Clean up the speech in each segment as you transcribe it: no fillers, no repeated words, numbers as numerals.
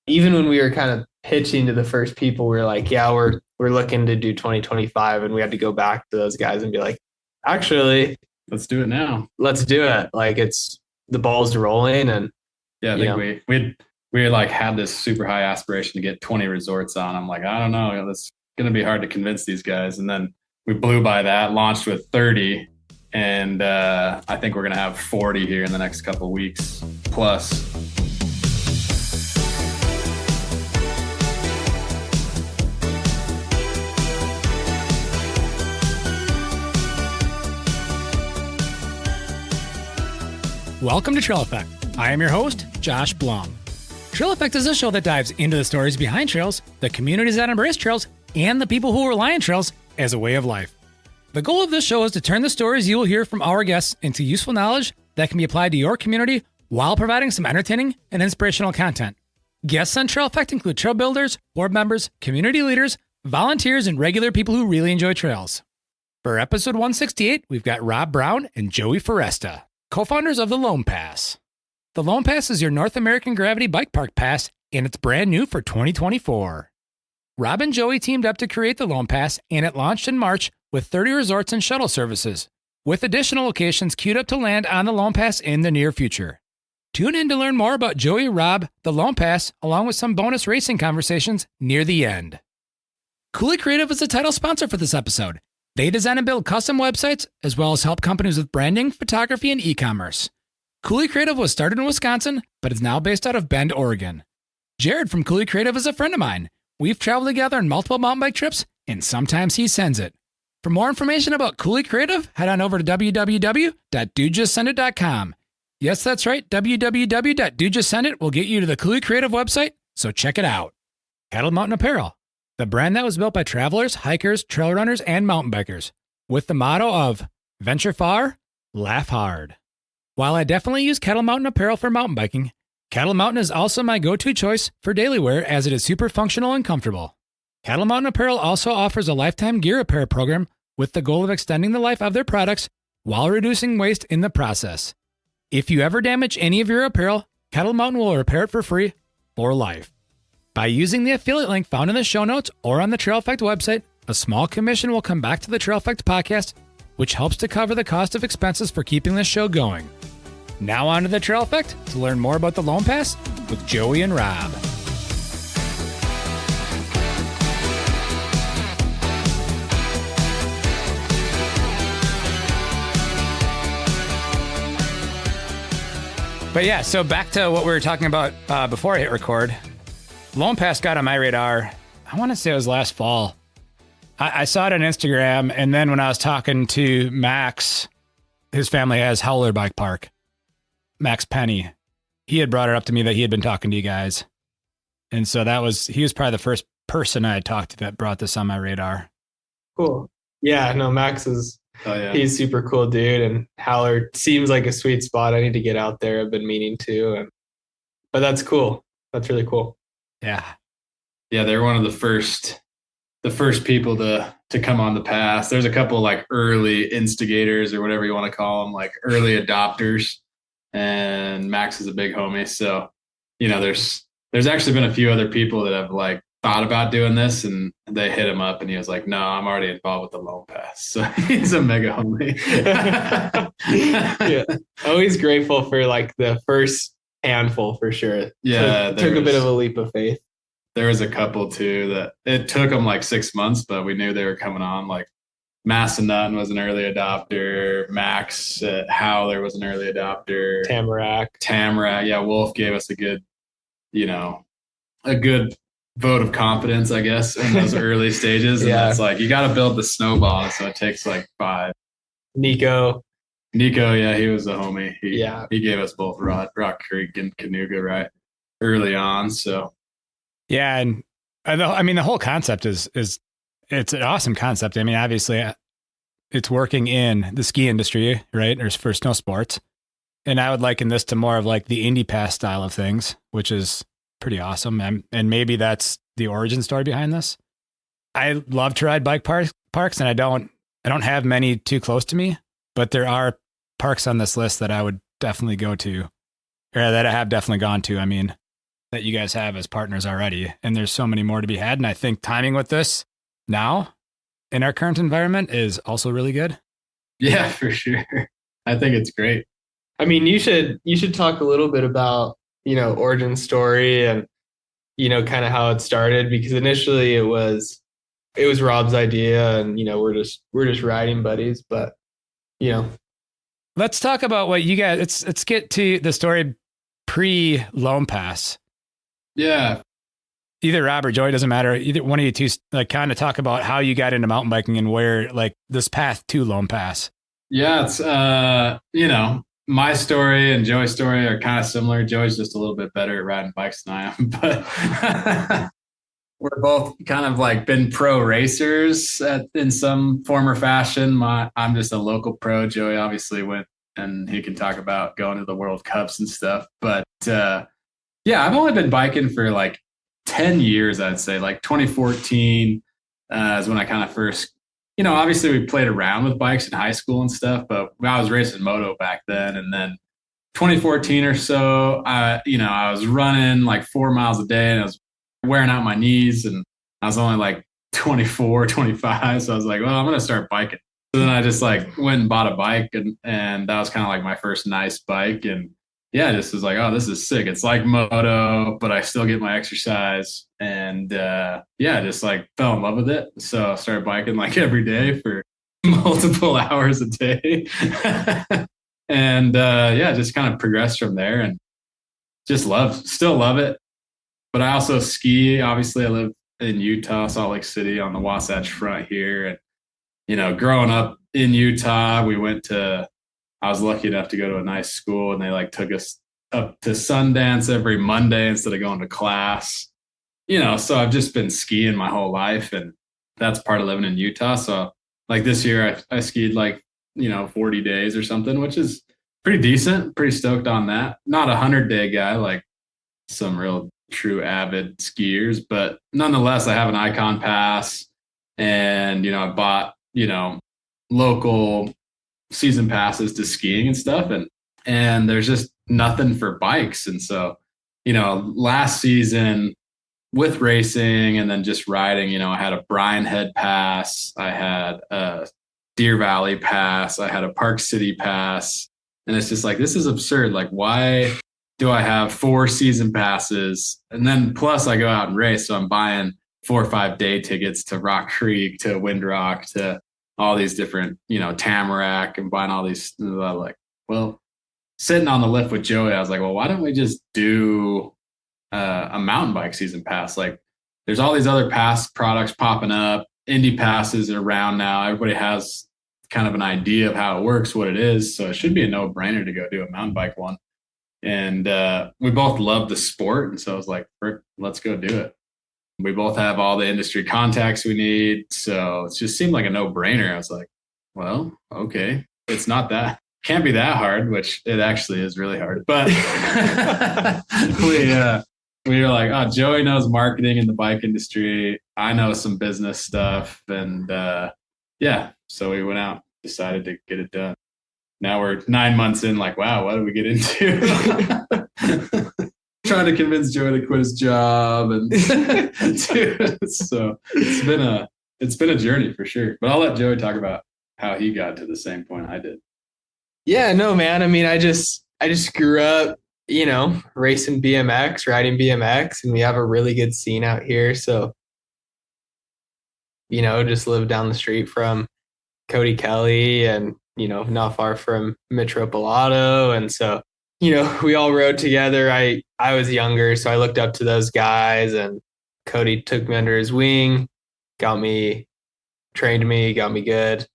even when we were kind of pitching to the first people, we were like, yeah, we're looking to do 2025. And we had to go back to those guys and be like, actually, let's do it now. Let's do it. Like the ball's rolling. And yeah, I think we like had this super high aspiration to get 20 resorts on. I'm like, I don't know, that's going to be hard to convince these guys. And then we blew by that, launched with 30. And I think we're going to have 40 here in the next couple of weeks plus. Welcome to Trail Effect. I am your host, Josh Blum. Trail Effect is a show that dives into the stories behind trails, the communities that embrace trails, and the people who rely on trails as a way of life. The goal of this show is to turn the stories you will hear from our guests into useful knowledge that can be applied to your community while providing some entertaining and inspirational content. Guests on Trail Effect include trail builders, board members, community leaders, volunteers, and regular people who really enjoy trails. For episode 168, we've got Rob Brown and Joey Foresta, co-founders of the Loam Pass. The Loam Pass is your North American Gravity Bike Park Pass, and it's brand new for 2024. Rob and Joey teamed up to create the Loam Pass, and it launched in March with 30 resorts and shuttle services, with additional locations queued up to land on the Loam Pass in the near future. Tune in to learn more about Joey, Rob, the Loam Pass, along with some bonus racing conversations near the end. Cooley Creative is the title sponsor for this episode. They design and build custom websites, as well as help companies with branding, photography, and e-commerce. Cooley Creative was started in Wisconsin, but is now based out of Bend, Oregon. Jared from Cooley Creative is a friend of mine. We've traveled together on multiple mountain bike trips, and sometimes he sends it. For more information about Cooley Creative, head on over to www.dudejustsendit.com. Yes, that's right, www.dudejustsendit will get you to the Cooley Creative website, so check it out. Cattle Mountain Apparel, the brand that was built by travelers, hikers, trail runners, and mountain bikers, with the motto of venture far, laugh hard. While I definitely use Cattle Mountain apparel for mountain biking, Cattle Mountain is also my go-to choice for daily wear as it is super functional and comfortable. Cattle Mountain Apparel also offers a lifetime gear repair program with the goal of extending the life of their products while reducing waste in the process. If you ever damage any of your apparel, Cattle Mountain will repair it for free for life. By using the affiliate link found in the show notes or on the Trail Effect website, a small commission will come back to the Trail Effect podcast, which helps to cover the cost of expenses for keeping this show going. Now on to the Trail Effect to learn more about the Loam Pass with Joey and Rob. But yeah, so back to what we were talking about before I hit record. Loam Pass got on my radar, I want to say it was last fall. I saw it on Instagram, and then when I was talking to Max, his family has Howler Bike Park, Max Penny, he had brought it up to me that he had been talking to you guys. And so he was probably the first person I had talked to that brought this on my radar. Cool. Yeah, no, Max he's super cool dude, and Howler seems like a sweet spot. I need to get out there. I've been meaning to, but that's cool. That's really cool. Yeah. Yeah, they're one of the first people to come on the pass. There's a couple like early instigators or whatever you want to call them, like early adopters. And Max is a big homie. So, there's actually been a few other people that have like thought about doing this, and they hit him up and he was like, no, I'm already involved with the Loam Pass. So he's a mega homie. Yeah. Always grateful for like the first handful for sure. Yeah. Took a bit of a leap of faith. There was a couple too that it took them like 6 months, but we knew they were coming on. Like Massanutten was an early adopter. Max Howler was an early adopter. Tamarack. Yeah. Wolf gave us a good vote of confidence, I guess, in those early stages. And it's like, you got to build the snowball. So it takes like 5. Nico, yeah, he was a homie. He gave us both Rock Creek and Canoga right early on. So. Yeah. And I mean, the whole concept is it's an awesome concept. I mean, obviously it's working in the ski industry, right? Or for snow sports. And I would liken this to more of like the Indy Pass style of things, which is pretty awesome. And maybe that's the origin story behind this. I love to ride bike parks, and I don't have many too close to me, but there are parks on this list that I would definitely go to, or that I have definitely gone to. I mean, that you guys have as partners already. And there's so many more to be had. And I think timing with this now in our current environment is also really good. Yeah, for sure. I think it's great. I mean, you should talk a little bit about, origin story and, kind of how it started, because initially it was Rob's idea and, we're just riding buddies, but, Let's talk about what you guys, let's get to the story pre Loam Pass. Yeah. Either Rob or Joey, doesn't matter. Either one of you two, like, kind of talk about how you got into mountain biking and where, like, this path to Loam Pass. Yeah, it's my story and Joey's story are kind of similar. Joey's just a little bit better at riding bikes than I am, but we're both kind of like been pro racers in some form or fashion. I'm just a local pro. Joey obviously went, and he can talk about going to the World Cups and stuff. But yeah, I've only been biking for like 10 years, I'd say. Like 2014 is when I kind of first, obviously we played around with bikes in high school and stuff, but I was racing moto back then. And then 2014 or so, I was running like 4 miles a day and I was wearing out my knees, and I was only like 24, 25. So I was like, well, I'm going to start biking. So then I just like went and bought a bike, and that was kind of like my first nice bike. And yeah, just was like, oh, this is sick. It's like moto, but I still get my exercise. And yeah, just like fell in love with it. So I started biking like every day for multiple hours a day. And yeah, just kind of progressed from there and just still love it. But I also ski. Obviously, I live in Utah, Salt Lake City on the Wasatch Front here. And, growing up in Utah, I was lucky enough to go to a nice school, and they like took us up to Sundance every Monday instead of going to class. So I've just been skiing my whole life, and that's part of living in Utah. So like this year I skied like, 40 days or something, which is pretty decent, pretty stoked on that. Not 100-day guy like some real true avid skiers, but nonetheless, I have an Icon pass, and, I bought, local season passes to skiing and stuff. And there's just nothing for bikes. And so, last season with racing and then just riding, I had a Bryan Head pass. I had a Deer Valley pass. I had a Park City pass. And it's just like, this is absurd. Like, why do I have 4 season passes? And then plus I go out and race. So I'm buying 4 or 5 day tickets to Rock Creek, to Windrock, to all these different, Tamarack, and buying all these. Like, well, sitting on the lift with Joey, I was like, well, why don't we just do a mountain bike season pass? Like, there's all these other pass products popping up. Indie passes are around now. Everybody has kind of an idea of how it works, what it is. So it should be a no-brainer to go do a mountain bike one. And we both love the sport. And so I was like, let's go do it. We both have all the industry contacts we need. So it just seemed like a no-brainer. I was like, well, okay. It's can't be that hard, which it actually is really hard. But we were like, oh, Joey knows marketing in the bike industry. I know some business stuff. And yeah, so we went out, decided to get it done. Now we're 9 months in, like, wow, what did we get into? Trying to convince Joey to quit his job, and so it's been a journey for sure. But I'll let Joey talk about how he got to the same point I did. Yeah, no, man. I mean, I just grew up, racing BMX, riding BMX, and we have a really good scene out here. So, just live down the street from Cody Kelly, and not far from Mitch Ropalato. And so, we all rode together. I was younger, so I looked up to those guys, and Cody took me under his wing, trained me, got me good.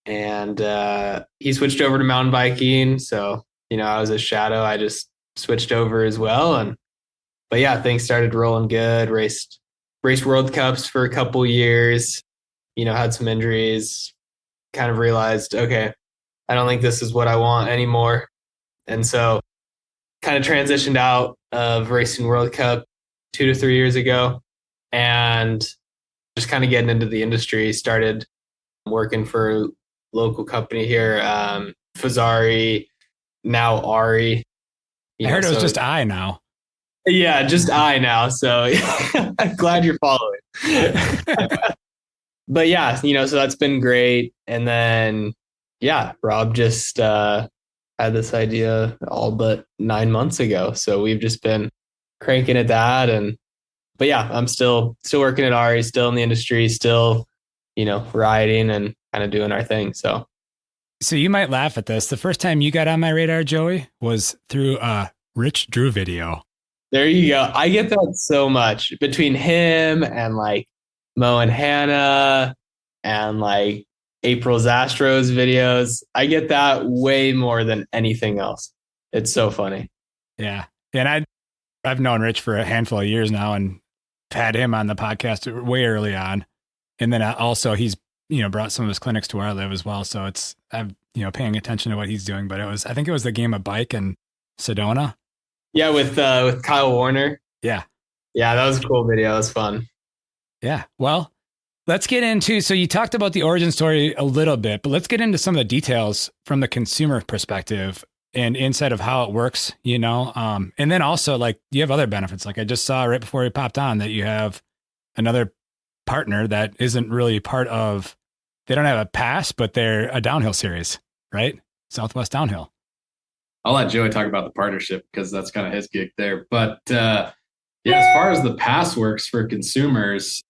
And he switched over to mountain biking. So, I was a shadow. I just switched over as well. But yeah, things started rolling good. Raced World Cups for a couple years, had some injuries, kind of realized, okay, I don't think this is what I want anymore. And so kind of transitioned out of racing World Cup 2 to 3 years ago, and just kind of getting into the industry, started working for a local company here, Fazari, now Ari. I heard it was just I now. Yeah, just I now. So I'm glad you're following. But yeah, so that's been great. And then, yeah, Rob just had this idea all but 9 months ago. So we've just been cranking at that. But yeah, I'm still working at Ari, still in the industry, still, riding and kind of doing our thing. So So you might laugh at this. The first time you got on my radar, Joey, was through a Rich Drew video. there you go. I get that so much between him and like Mo and Hannah and like April's Astros videos. I get that way more than anything else. It's so funny. Yeah. And I've known Rich for a handful of years now and had him on the podcast way early on. And then also he's, brought some of his clinics to where I live as well. So I'm, paying attention to what he's doing, but I think it was the game of bike in Sedona. Yeah. With Kyle Warner. Yeah. Yeah. That was a cool video. It was fun. Yeah. Well, let's get into, so you talked about the origin story a little bit, but let's get into some of the details from the consumer perspective and insight of how it works, and then also like you have other benefits. Like I just saw right before we popped on that you have another partner that isn't really part of, they don't have a pass, but they're a downhill series, right? Southwest Downhill. I'll let Joey talk about the partnership because that's kind of his gig there. But yeah, as far as the pass works for consumers,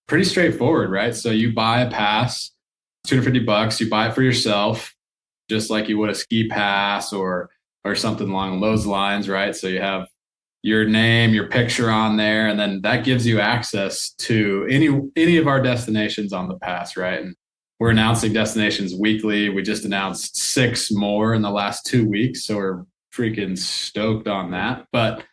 pretty straightforward, right? So you buy a pass, $250, you buy it for yourself, just like you would a ski pass or something along those lines, right? So you have your name, your picture on there, and then that gives you access to any of our destinations on the pass, right? And we're announcing destinations weekly. We just announced 6 more in the last 2 weeks, so we're freaking stoked on that. But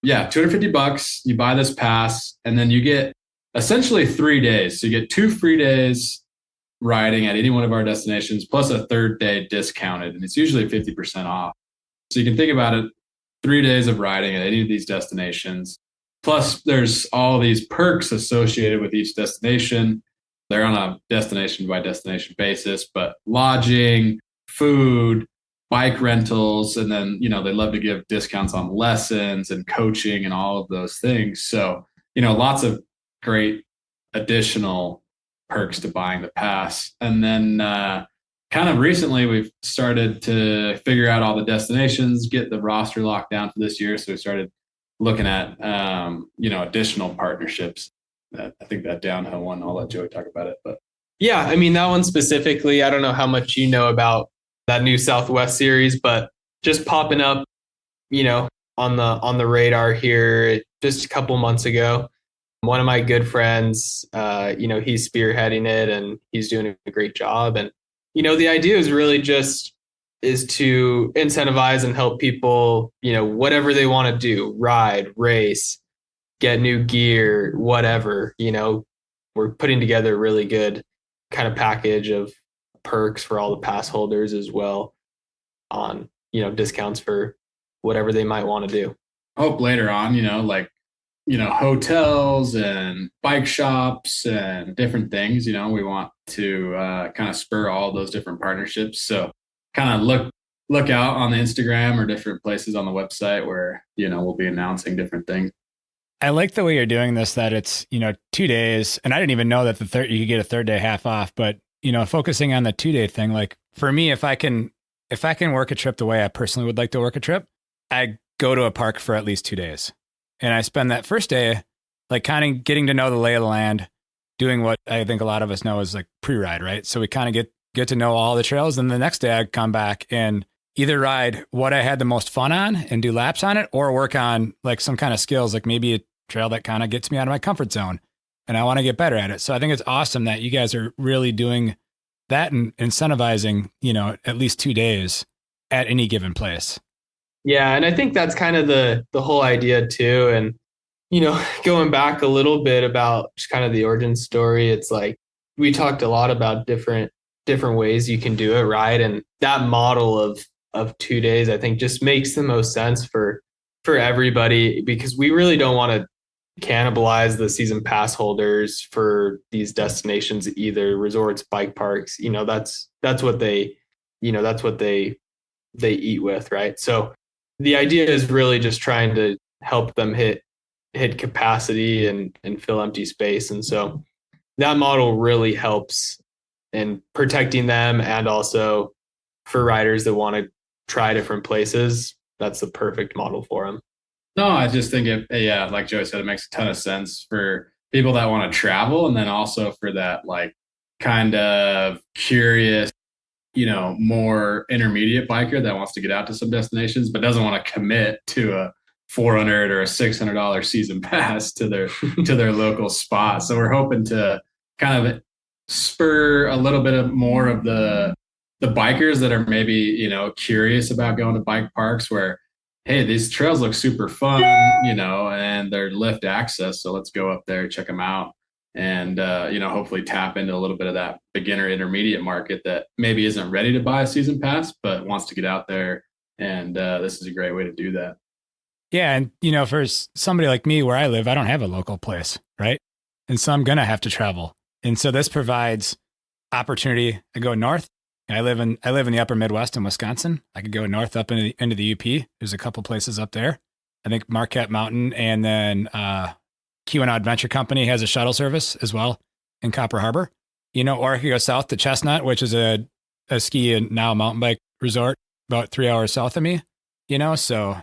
yeah, $250, you buy this pass, and then you get essentially 3 days. So you get 2 free days riding at any one of our destinations, plus a third day discounted, and it's usually 50% off. So you can think about it, 3 days of riding at any of these destinations. Plus, there's all these perks associated with each destination. They're on a destination by destination basis, but lodging, food, bike rentals, and then, they love to give discounts on lessons and coaching and all of those things. So, lots of great additional perks to buying the pass. And then kind of recently, we've started to figure out all the destinations, get the roster locked down for this year. So we started looking at, additional partnerships. I think that downhill one, I'll let Joey talk about it. But yeah, I mean, that one specifically, I don't know how much you know about that new Southwest series, but just popping up, on the radar here just a couple months ago. One of my good friends, he's spearheading it and he's doing a great job. And, the idea is really just is to incentivize and help people, whatever they want to do, ride, race, get new gear, whatever, we're putting together a really good kind of package of perks for all the pass holders as well on, discounts for whatever they might want to do. Hope later on, hotels and bike shops and different things, we want to kind of spur all those different partnerships. So kind of look out on the Instagram or different places on the website where, we'll be announcing different things. I like the way you're doing this, that it's, 2 days, and I didn't even know that you could get a third day half off, but, focusing on the 2-day thing, like for me, if I can work a trip the way I personally would like to work a trip, I go to a park for at least 2 days. And I spend that first day, like kind of getting to know the lay of the land, doing what I think a lot of us know is like pre-ride, right? So we kind of get to know all the trails. And the next day I come back and either ride what I had the most fun on and do laps on it, or work on like some kind of skills, like maybe a trail that kind of gets me out of my comfort zone and I want to get better at it. So I think it's awesome that you guys are really doing that and incentivizing, at least 2 days at any given place. Yeah. And I think that's kind of the whole idea too. And, going back a little bit about just kind of the origin story, it's like, we talked a lot about different ways you can do it, right? And that model of 2 days, I think just makes the most sense for everybody, because we really don't want to cannibalize the season pass holders for these destinations, either resorts, bike parks, that's what they eat with, right? So the idea is really just trying to help them hit capacity and fill empty space. And so that model really helps in protecting them, and also for riders that want to try different places, that's the perfect model for them. No, I just think yeah, like Joey said, it makes a ton of sense for people that want to travel, and then also for that like kind of curious, more intermediate biker that wants to get out to some destinations but doesn't want to commit to a $400 or a $600 season pass to their local spot. So we're hoping to kind of spur a little bit of more of the bikers that are maybe curious about going to bike parks, where hey, these trails look super fun, and they're lift access, so let's go up there, check them out, and hopefully tap into a little bit of that beginner intermediate market that maybe isn't ready to buy a season pass but wants to get out there. And this is a great way to do that. Yeah. And, for somebody like me where I live, I don't have a local place, right? And so I'm going to have to travel. And so this provides opportunity to go north. I live in the upper Midwest in Wisconsin. I could go north up into the UP. There's a couple places up there. I think Marquette Mountain, and then Keweenaw Adventure Company has a shuttle service as well in Copper Harbor. Or I could go south to Chestnut, which is a ski and now mountain bike resort about 3 hours south of me. So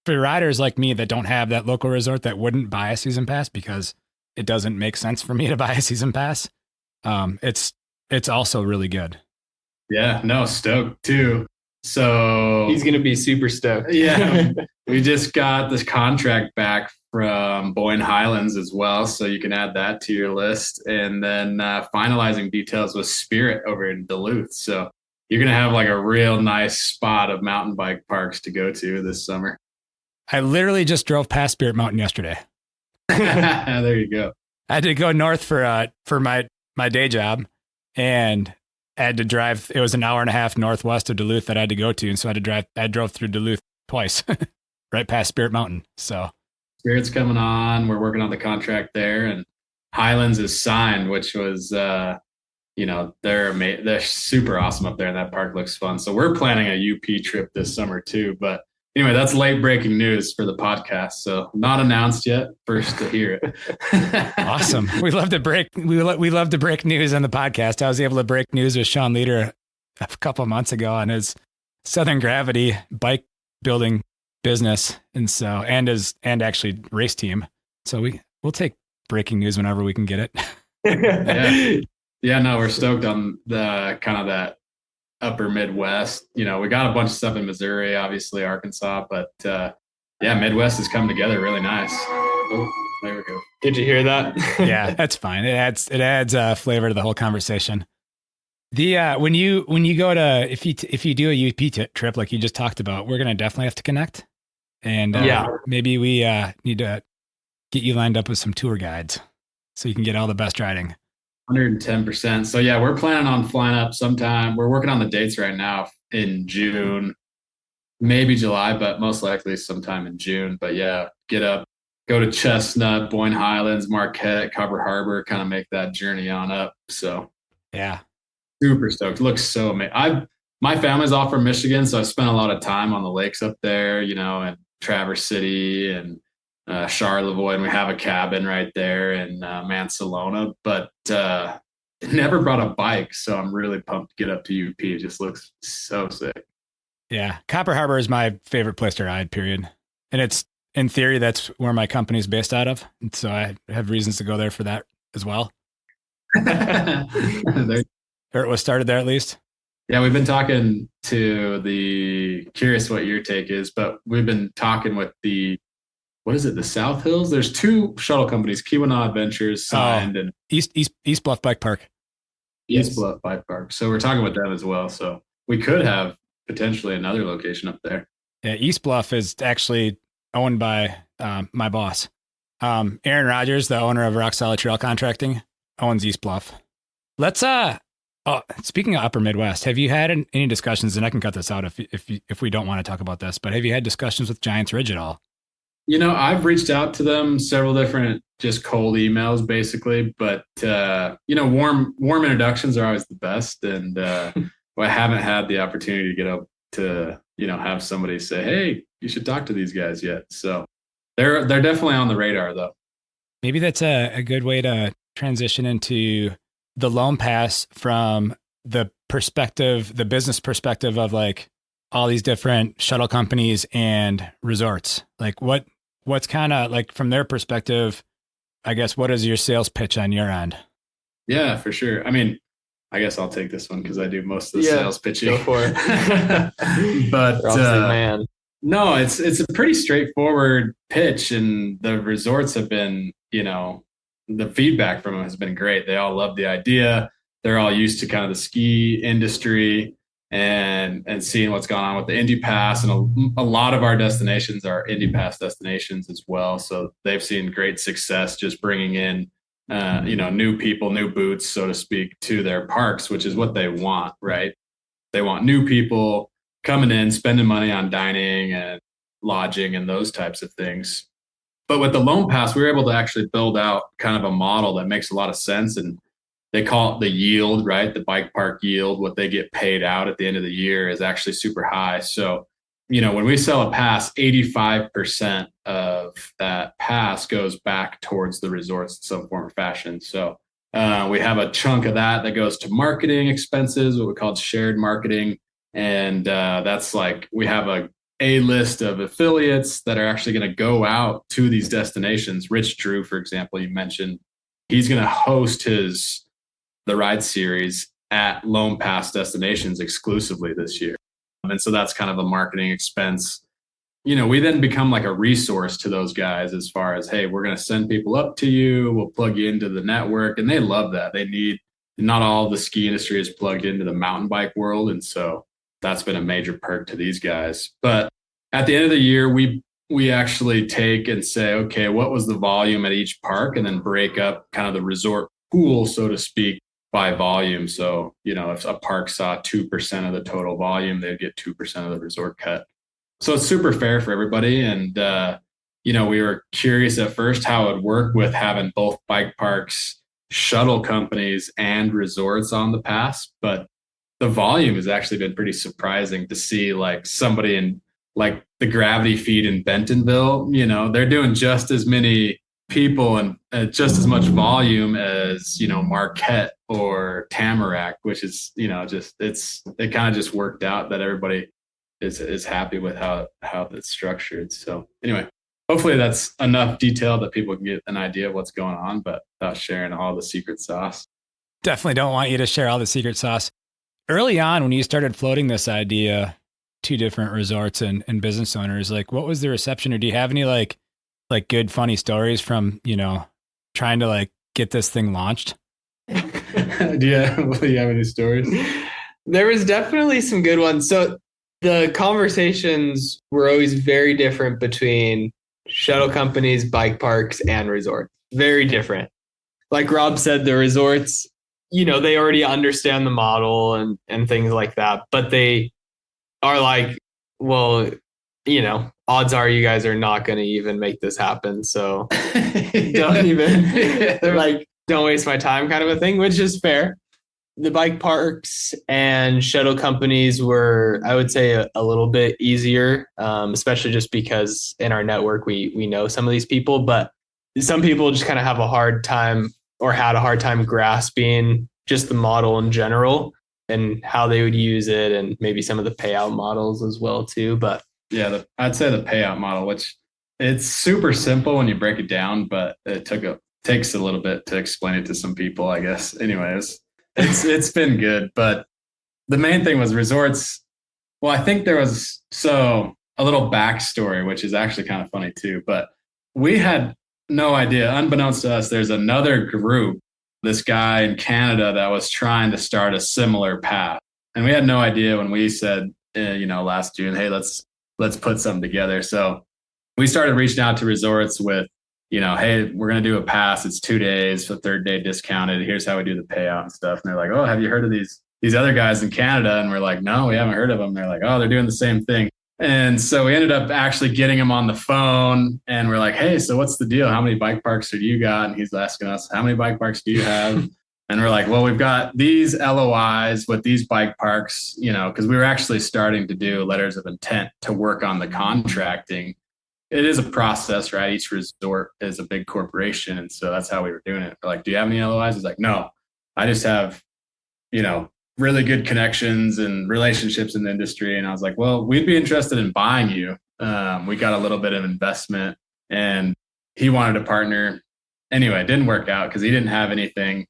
for riders like me that don't have that local resort, that wouldn't buy a season pass because it doesn't make sense for me to buy a season pass. It's also really good. Yeah, no, stoked too. So he's going to be super stoked. Yeah. We just got this contract back from Boyne Highlands as well, so you can add that to your list. And then finalizing details with Spirit over in Duluth. So you're going to have like a real nice spot of mountain bike parks to go to this summer. I literally just drove past Spirit Mountain yesterday. There you go. I had to go north for my day job, and I had to drive. It was an hour and a half northwest of Duluth that I had to go to. And so I drove through Duluth twice, right past Spirit Mountain. So Spirit's coming on. We're working on the contract there, and Highlands is signed, which was, they're super awesome up there, and that park looks fun. So we're planning a UP trip this summer too. But anyway, that's late breaking news for the podcast. So not announced yet. First to hear it. Awesome. We love to break news on the podcast. I was able to break news with Sean Leader a couple of months ago on his Southern Gravity bike building business, and actually race team. So we'll take breaking news whenever we can get it. Yeah, no, we're stoked on the kind of that upper Midwest. We got a bunch of stuff in Missouri, obviously Arkansas, but Midwest has come together really nice. Oh, there we go. Did you hear that? Yeah, that's fine. It adds flavor to the whole conversation. When you go to, if you do a UP trip like you just talked about, we're gonna definitely have to connect, and maybe we need to get you lined up with some tour guides so you can get all the best riding. 110%. So yeah, we're planning on flying up sometime. We're working on the dates right now in June, maybe July, but most likely sometime in June. But yeah, get up, go to Chestnut, Boyne Highlands, Marquette, Copper Harbor, kind of make that journey on up. So yeah, super stoked. Looks so amazing. My family's all from Michigan, so I spent a lot of time on the lakes up there, and Traverse City and Charlevoix, and we have a cabin right there in Mansalona, but never brought a bike, so I'm really pumped to get up to UP. It just looks so sick. Yeah, Copper Harbor is my favorite place to ride, period. And it's, in theory, that's where my company's based out of, and so I have reasons to go there for that as well. Or it was started there at least. Yeah, we've been talking to curious what your take is, but we've been talking with what is it? The South Hills? There's two shuttle companies, Keweenaw Adventures signed, and East Bluff Bike Park. East Bluff Bike Park. So we're talking with them as well. So we could have potentially another location up there. Yeah, East Bluff is actually owned by my boss. Aaron Rogers, the owner of Rock Solid Trail Contracting, owns East Bluff. Let's speaking of Upper Midwest, have you had any discussions? And I can cut this out if we don't want to talk about this, but have you had discussions with Giants Ridge at all? I've reached out to them several different, just cold emails basically, but warm introductions are always the best. And I haven't had the opportunity to get up to, have somebody say, hey, you should talk to these guys yet. So they're definitely on the radar though. Maybe that's a good way to transition into the Loam Pass from the business perspective of like all these different shuttle companies and resorts. Like what's kind of like from their perspective, I guess, what is your sales pitch on your end? Yeah, for sure. I mean, I guess I'll take this one because I do most of the sales pitching. Go for it. But man, no, it's a pretty straightforward pitch, and the resorts have been, the feedback from them has been great. They all love the idea. They're all used to kind of the ski industry and seeing what's going on with the Indy Pass, and a lot of our destinations are Indy Pass destinations as well. So they've seen great success just bringing in new people, new boots, so to speak, to their parks, which is what they want, right? They want new people coming in, spending money on dining and lodging and those types of things. But with the Loam Pass, we were able to actually build out kind of a model that makes a lot of sense. And they call it the yield, right? The bike park yield, what they get paid out at the end of the year is actually super high. So, when we sell a pass, 85% of that pass goes back towards the resorts in some form or fashion. So we have a chunk of that goes to marketing expenses, what we call shared marketing. And that's like, we have a list of affiliates that are actually going to go out to these destinations. Rich Drew, for example, you mentioned, he's going to host the ride series at Loam Pass destinations exclusively this year. And so that's kind of a marketing expense. We then become like a resource to those guys as far as, hey, we're going to send people up to you. We'll plug you into the network. And they love that. Not all the ski industry is plugged into the mountain bike world. And so that's been a major perk to these guys. But at the end of the year, we actually take and say, okay, what was the volume at each park? And then break up kind of the resort pool, so to speak, by volume. So, if a park saw 2% of the total volume, they'd get 2% of the resort cut. So it's super fair for everybody. And, we were curious at first how it would work with having both bike parks, shuttle companies, and resorts on the pass. But the volume has actually been pretty surprising to see, like somebody in like the Gravity Feed in Bentonville, they're doing just as many people and just as much volume as Marquette or Tamarack, which is it kind of just worked out that everybody is happy with how it's structured. So anyway, hopefully that's enough detail that people can get an idea of what's going on, but without sharing all the secret sauce. Definitely don't want you to share all the secret sauce. Early on, when you started floating this idea to different resorts and business owners, like what was the reception, or do you have any like good funny stories from trying to like get this thing launched? Do you have any stories? There was definitely some good ones. So the conversations were always very different between shuttle companies, bike parks, and resorts. Very different. Like Rob said, the resorts, they already understand the model and things like that, but they are like, well, odds are you guys are not going to even make this happen. So don't waste my time kind of a thing, which is fair. The bike parks and shuttle companies were, I would say, a little bit easier, especially just because in our network, we know some of these people, but some people just kind of have a hard time or had a hard time grasping just the model in general and how they would use it, and maybe some of the payout models as well too. But yeah, I'd say the payout model, which it's super simple when you break it down, but it takes a little bit to explain it to some people, I guess. Anyways, it's been good, but the main thing was resorts. Well, I think there was a little backstory, which is actually kind of funny too, but we had no idea, unbeknownst to us, there's another group, this guy in Canada that was trying to start a similar path. And we had no idea when we said, last June, hey, let's put something together. So we started reaching out to resorts with, hey, we're going to do a pass. It's 2 days, for third day discounted. Here's how we do the payout and stuff. And they're like, oh, have you heard of these other guys in Canada? And we're like, no, we haven't heard of them. They're like, oh, they're doing the same thing. And so we ended up actually getting him on the phone, and we're like, hey, so what's the deal? How many bike parks do you got? And he's asking us, how many bike parks do you have? And we're like, well, we've got these LOIs with these bike parks, because we were actually starting to do letters of intent to work on the contracting. It is a process, right? Each resort is a big corporation. And so that's how we were doing it. We're like, do you have any LOIs? He's like, no, I just have, really good connections and relationships in the industry. And I was like, well, we'd be interested in buying you. We got a little bit of investment and he wanted to partner. Anyway, it didn't work out because he didn't have anything.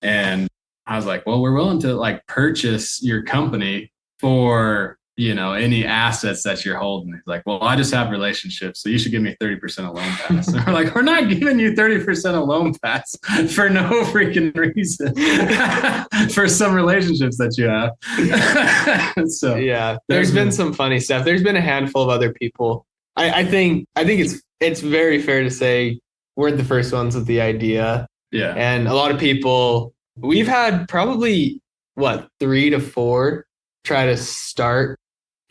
And I was like, well, we're willing to like purchase your company for, any assets that you're holding. He's like, well, I just have relationships. So you should give me 30% of Loam Pass. And we're like, we're not giving you 30% of Loam Pass for no freaking reason for some relationships that you have. So yeah, there's been some funny stuff. There's been a handful of other people. I think it's very fair to say we're the first ones with the idea. Yeah. And a lot of people, we've had probably 3 to 4 try to start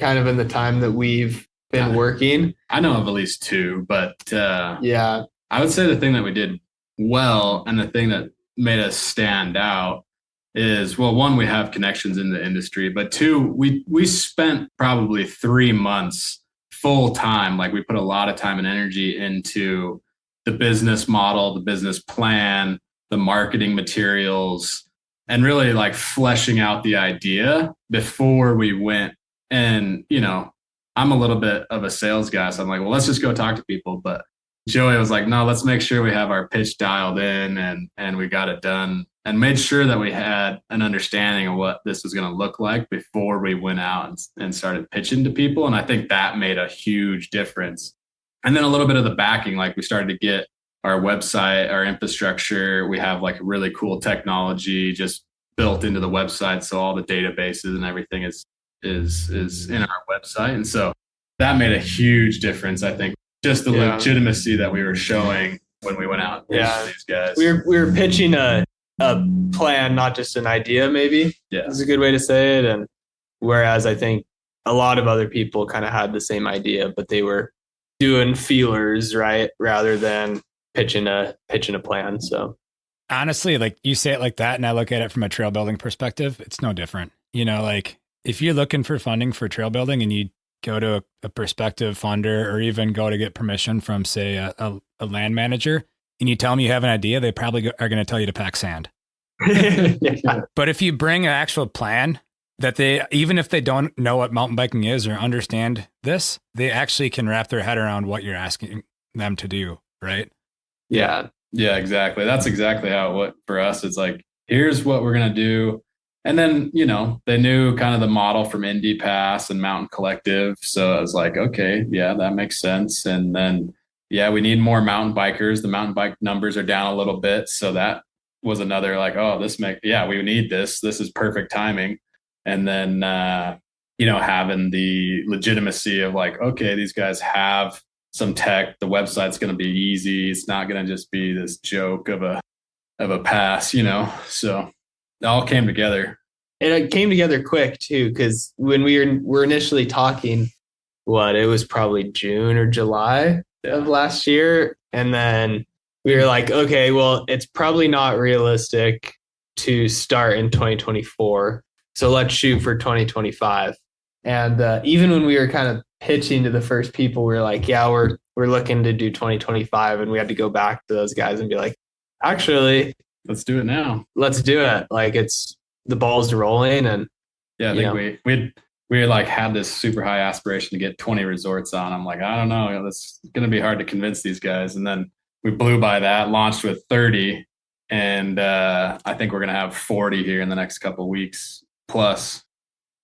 kind of in the time that we've been working. I know of at least 2, but yeah, I would say the thing that we did well and the thing that made us stand out is, well, 1, we have connections in the industry, but 2, we spent probably 3 months full time. Like we put a lot of time and energy into the business model, the business plan, the marketing materials, and really like fleshing out the idea before we went. And, I'm a little bit of a sales guy. So I'm like, well, let's just go talk to people. But Joey was like, no, let's make sure we have our pitch dialed in and we got it done and made sure that we had an understanding of what this was going to look like before we went out and started pitching to people. And I think that made a huge difference. And then a little bit of the backing, like we started to get our website, our infrastructure. We have like really cool technology just built into the website. So all the databases and everything is in our website. And so that made a huge difference. I think just the legitimacy that we were showing when we went out to these guys. We were pitching a plan, not just an idea, maybe. Yeah. Is a good way to say it. And whereas I think a lot of other people kind of had the same idea, but they were doing feelers, right? Rather than pitching a plan. So honestly, like you say it like that, and I look at it from a trail building perspective, it's no different. Like if you're looking for funding for trail building and you go to a prospective funder or even go to get permission from, say, a land manager, and you tell them you have an idea, they probably are going to tell you to pack sand. yeah. But if you bring an actual plan that even if they don't know what mountain biking is or understand this, they actually can wrap their head around what you're asking them to do, right? Yeah. Yeah, exactly. That's exactly how it went for us. It's like, here's what we're going to do. And then, they knew kind of the model from Indy Pass and Mountain Collective. So I was like, okay, yeah, that makes sense. And then, we need more mountain bikers. The mountain bike numbers are down a little bit. So that was another like, oh, we need this. This is perfect timing. And then, having the legitimacy of like, okay, these guys have some tech. The website's going to be easy. It's not going to just be this joke of a pass, So it all came together. And it came together quick too, because when we were initially talking, it was probably June or July of last year. And then we were like, okay, well, it's probably not realistic to start in 2024. So let's shoot for 2025. And even when we were kind of pitching to the first people, we were like, yeah, we're looking to do 2025. And we had to go back to those guys and be like, actually, let's do it now. Let's do it. Like the ball's rolling. And I think we like had this super high aspiration to get 20 resorts on. I'm like, I don't know, it's going to be hard to convince these guys. And then we blew by that, launched with 30. And I think we're going to have 40 here in the next couple of weeks. Plus,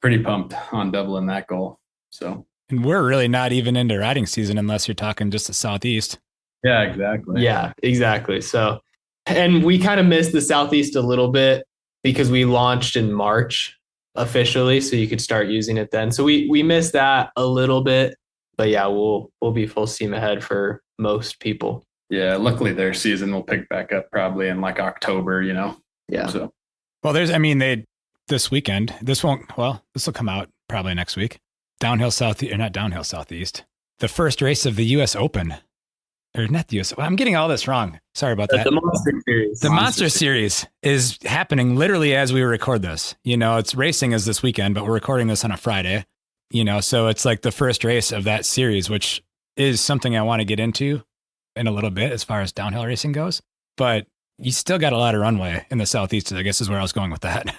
pretty pumped on doubling that goal. So, and we're really not even into riding season unless you're talking just the Southeast. Yeah, exactly. Yeah, exactly. So, and we kind of missed the Southeast a little bit because we launched in March officially, so you could start using it then. So we missed that a little bit, but yeah, we'll be full steam ahead for most people. Yeah, luckily their season will pick back up probably in like October, Yeah. So, well, this weekend, this will come out probably next week. Not downhill Southeast. The first race of the US Open or not the US. I'm getting all this wrong. Sorry about that. The Monster Series. The Monster Series is happening literally as we record this. It's racing is this weekend, but we're recording this on a Friday. So it's like the first race of that series, which is something I want to get into in a little bit as far as downhill racing goes. But you still got a lot of runway in the Southeast, I guess is where I was going with that.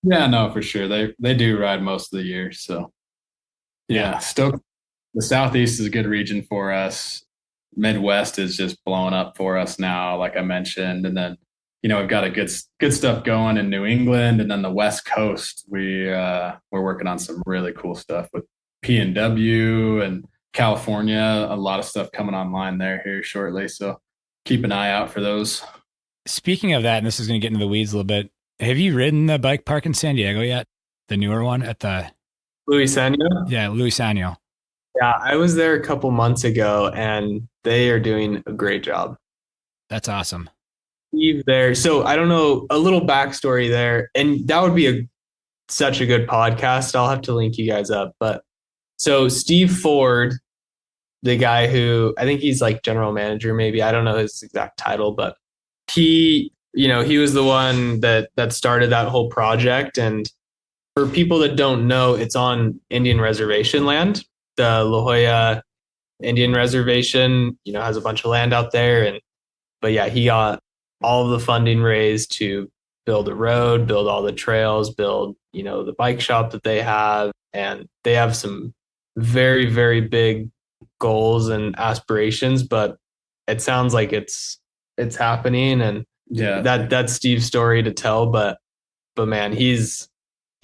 Yeah, no, for sure. They do ride most of the year. So yeah, Stoke, the Southeast is a good region for us. Midwest is just blowing up for us now, like I mentioned. And then, we've got a good stuff going in New England, and then the West Coast. We're working on some really cool stuff with P&W and California. A lot of stuff coming online there here shortly. So keep an eye out for those. Speaking of that, and this is going to get into the weeds a little bit. Have you ridden the bike park in San Diego yet? The newer one at the Luisano? Yeah, Luisano. Yeah, I was there a couple months ago, and they are doing a great job. That's awesome. Steve there. So I don't know, a little backstory there, and that would be such a good podcast. I'll have to link you guys up. But so Steve Ford, the guy who I think he's like general manager, maybe, I don't know his exact title, but he was the one that started that whole project. And for people that don't know, it's on Indian reservation land. The La Jolla Indian Reservation, has a bunch of land out there. But yeah, he got all of the funding raised to build a road, build all the trails, build, the bike shop that they have. And they have some very, very big goals and aspirations, but it sounds like it's happening. And yeah, that's Steve's story to tell. But man, he's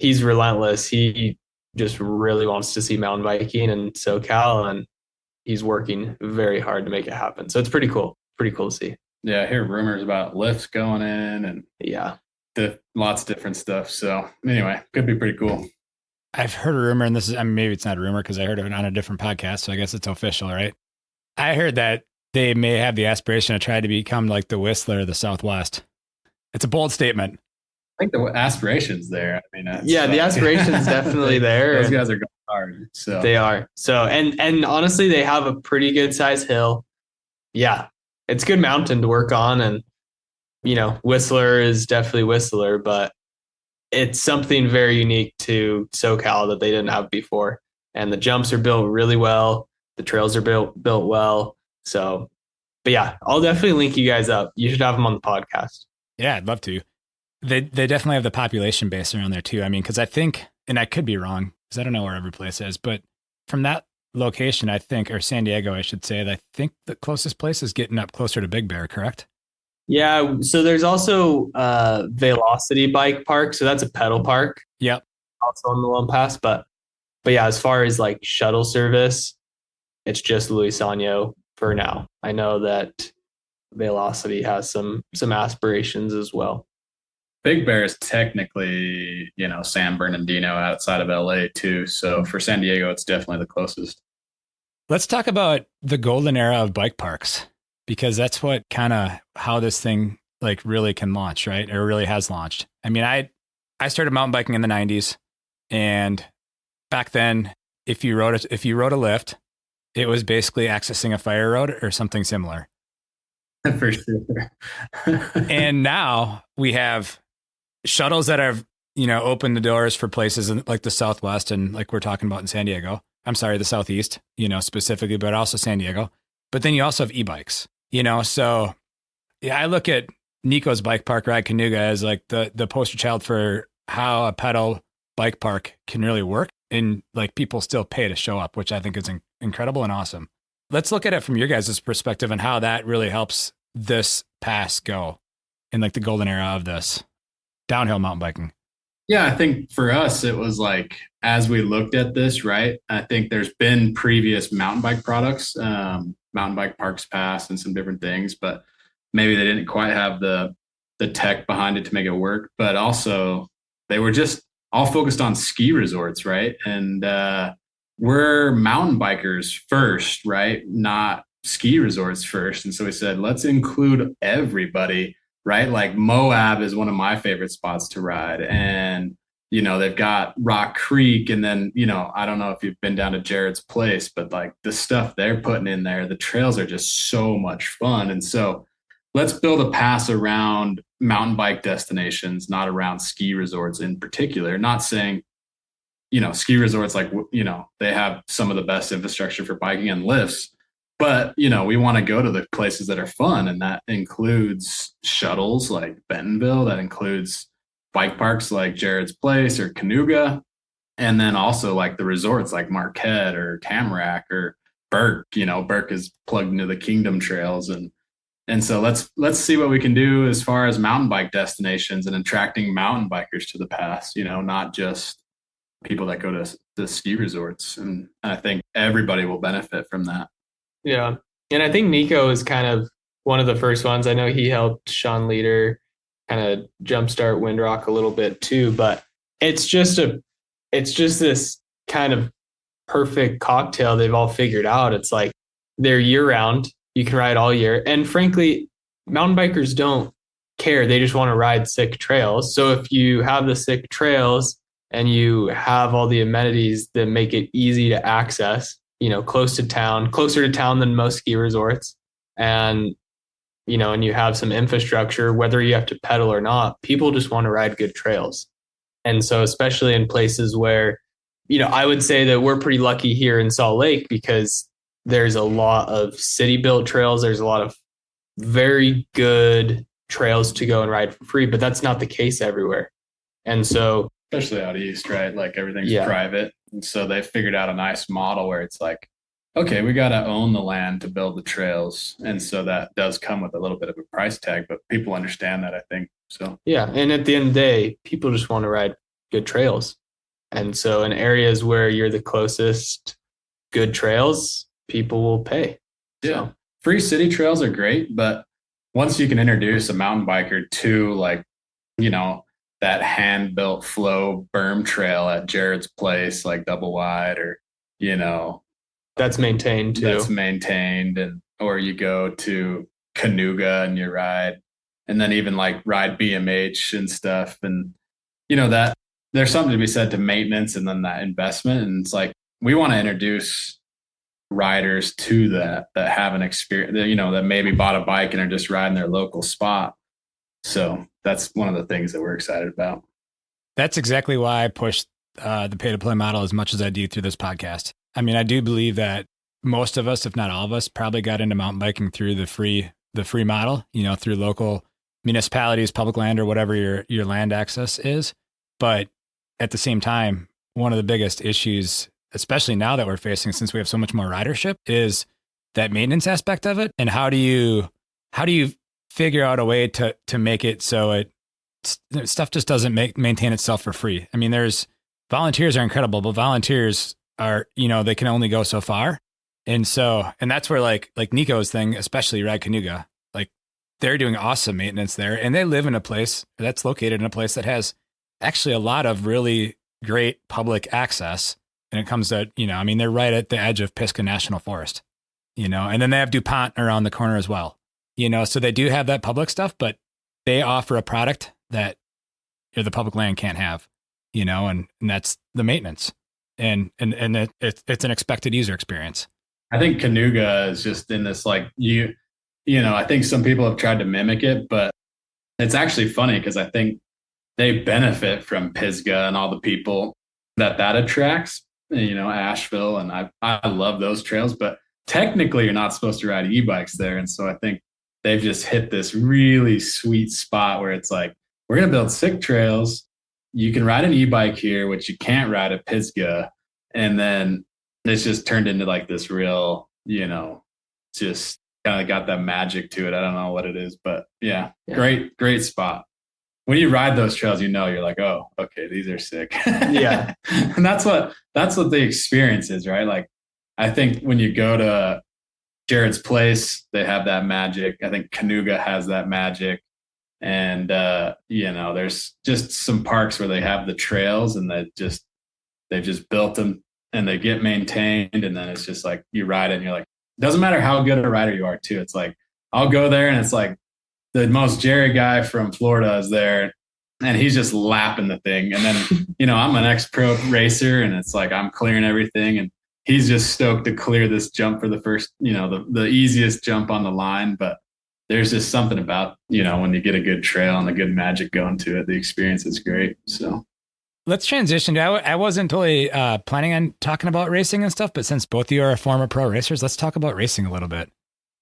relentless. He just really wants to see mountain biking in SoCal, and he's working very hard to make it happen. So it's pretty cool. Pretty cool to see. Yeah, I hear rumors about lifts going in and lots of different stuff. So anyway, could be pretty cool. I've heard a rumor, and this is, maybe it's not a rumor because I heard it on a different podcast, so I guess it's official, right? I heard that they may have the aspiration to try to become like the Whistler of the Southwest. It's a bold statement. I think the aspiration's there. I mean, the aspiration's definitely there. Those guys are going hard. So they are. So and honestly, they have a pretty good sized hill. Yeah, it's a good mountain to work on, and Whistler is definitely Whistler, but it's something very unique to SoCal that they didn't have before. And the jumps are built really well. The trails are built well. So, but yeah, I'll definitely link you guys up. You should have them on the podcast. Yeah, I'd love to. They definitely have the population base around there too. I mean, because I think, and I could be wrong because I don't know where every place is, but from that location, I think, or San Diego, I should say, I think the closest place is getting up closer to Big Bear, correct? Yeah. So there's also Velocity Bike Park. So that's a pedal park. Yep. Also on the Loam Pass. But yeah, as far as like shuttle service, it's just Luisano for now. I know that Velocity has some aspirations as well. Big Bear is technically, San Bernardino outside of LA too. So for San Diego, it's definitely the closest. Let's talk about the golden era of bike parks, because that's what kind of how this thing like really can launch, right? Or really has launched. I mean, I started mountain biking in the 90s, and back then, if you rode a lift, it was basically accessing a fire road or something similar. For sure. And now we have shuttles that have, opened the doors for places in like the Southwest, and like we're talking about in San Diego. I'm sorry, the Southeast, specifically, but also San Diego. But then you also have e-bikes, so yeah, I look at Nico's Bike Park Ride Canuga as like the poster child for how a pedal bike park can really work, and like people still pay to show up, which I think is incredible and awesome. Let's look at it from your guys' perspective and how that really helps this pass go in like the golden era of this downhill mountain biking. Yeah, I think for us, it was like, as we looked at this, right, I think there's been previous mountain bike products, Mountain Bike Parks Pass and some different things, but maybe they didn't quite have the tech behind it to make it work. But also they were just all focused on ski resorts, right? And we're mountain bikers first, right? Not ski resorts first. And so we said, let's include everybody, right? Like Moab is one of my favorite spots to ride. And, they've got Rock Creek, and then, I don't know if you've been down to Jared's Place, but like the stuff they're putting in there, the trails are just so much fun. And so let's build a pass around mountain bike destinations, not around ski resorts in particular. Not saying, ski resorts, like, they have some of the best infrastructure for biking and lifts, but, we want to go to the places that are fun. And that includes shuttles like Bentonville, that includes bike parks like Jared's Place or Cayuga, and then also like the resorts like Marquette or Tamarack or Burke. Burke is plugged into the Kingdom Trails, and so let's see what we can do as far as mountain bike destinations and attracting mountain bikers to the pass. Not just people that go to the ski resorts, and I think everybody will benefit from that. Yeah, and I think Nico is kind of one of the first ones. I know he helped Sean Leader kind of jumpstart Windrock a little bit too, but it's just this kind of perfect cocktail they've all figured out. It's like they're year round. You can ride all year. And frankly, mountain bikers don't care. They just want to ride sick trails. So if you have the sick trails and you have all the amenities that make it easy to access, closer to town than most ski resorts, and and you have some infrastructure, whether you have to pedal or not, people just want to ride good trails. And so especially in places where, I would say that we're pretty lucky here in Salt Lake because there's a lot of city built trails. There's a lot of very good trails to go and ride for free, but that's not the case everywhere. And so, especially out east, right? Like everything's private. And so they figured out a nice model where it's like, okay, we got to own the land to build the trails. And so that does come with a little bit of a price tag, but people understand that, I think. So, yeah. And at the end of the day, people just want to ride good trails. And so in areas where you're the closest good trails, people will pay. Yeah. So. Free city trails are great, but once you can introduce a mountain biker to like, that hand-built flow berm trail at Jared's Place, like double wide, or, that's maintained too. That's maintained. And, or you go to Cayuga and you ride, and then even like ride BMH and stuff. And, that there's something to be said to maintenance and then that investment. And it's like, we want to introduce riders to that have an experience, that maybe bought a bike and are just riding their local spot. So that's one of the things that we're excited about. That's exactly why I push the pay-to-play model as much as I do through this podcast. I mean, I do believe that most of us, if not all of us, probably got into mountain biking through the free model, through local municipalities, public land, or whatever your land access is. But at the same time, one of the biggest issues, especially now that we're facing, since we have so much more ridership, is that maintenance aspect of it. And how do you figure out a way to make it so stuff just doesn't maintain itself for free? I mean, volunteers are incredible, but volunteers are, they can only go so far. And that's where like Nico's thing, especially Rad Cayuga, like they're doing awesome maintenance there, and they live in a place that's located in a place that has actually a lot of really great public access. And it comes to, they're right at the edge of Pisgah National Forest, and then they have DuPont around the corner as well, so they do have that public stuff, but they offer a product that the public land can't have, and that's the maintenance. And it's an expected user experience. I think Cayuga is just in this, like, I think some people have tried to mimic it, but it's actually funny because I think they benefit from Pisgah and all the people that attracts, Asheville. And I love those trails, but technically you're not supposed to ride e-bikes there. And so I think they've just hit this really sweet spot where it's like, we're going to build sick trails. You can ride an e-bike here, which you can't ride at Pisgah. And then it's just turned into like this real, just kind of got that magic to it. I don't know what it is, but yeah. Great spot. When you ride those trails, you're like, oh, okay, these are sick. Yeah. And that's what the experience is, right? Like, I think when you go to Jared's Place, they have that magic. I think Cayuga has that magic. And, there's just some parks where they have the trails and they've just built them and they get maintained. And then it's just like, you ride it and you're like, doesn't matter how good a rider you are too. It's like, I'll go there and it's like the most Jerry guy from Florida is there and he's just lapping the thing. And then, I'm an ex-pro racer, and it's like I'm clearing everything, and he's just stoked to clear this jump for the first, the easiest jump on the line. But there's just something about, when you get a good trail and the good magic going to it, the experience is great. So let's transition to, I wasn't totally planning on talking about racing and stuff, but since both of you are former pro racers, let's talk about racing a little bit.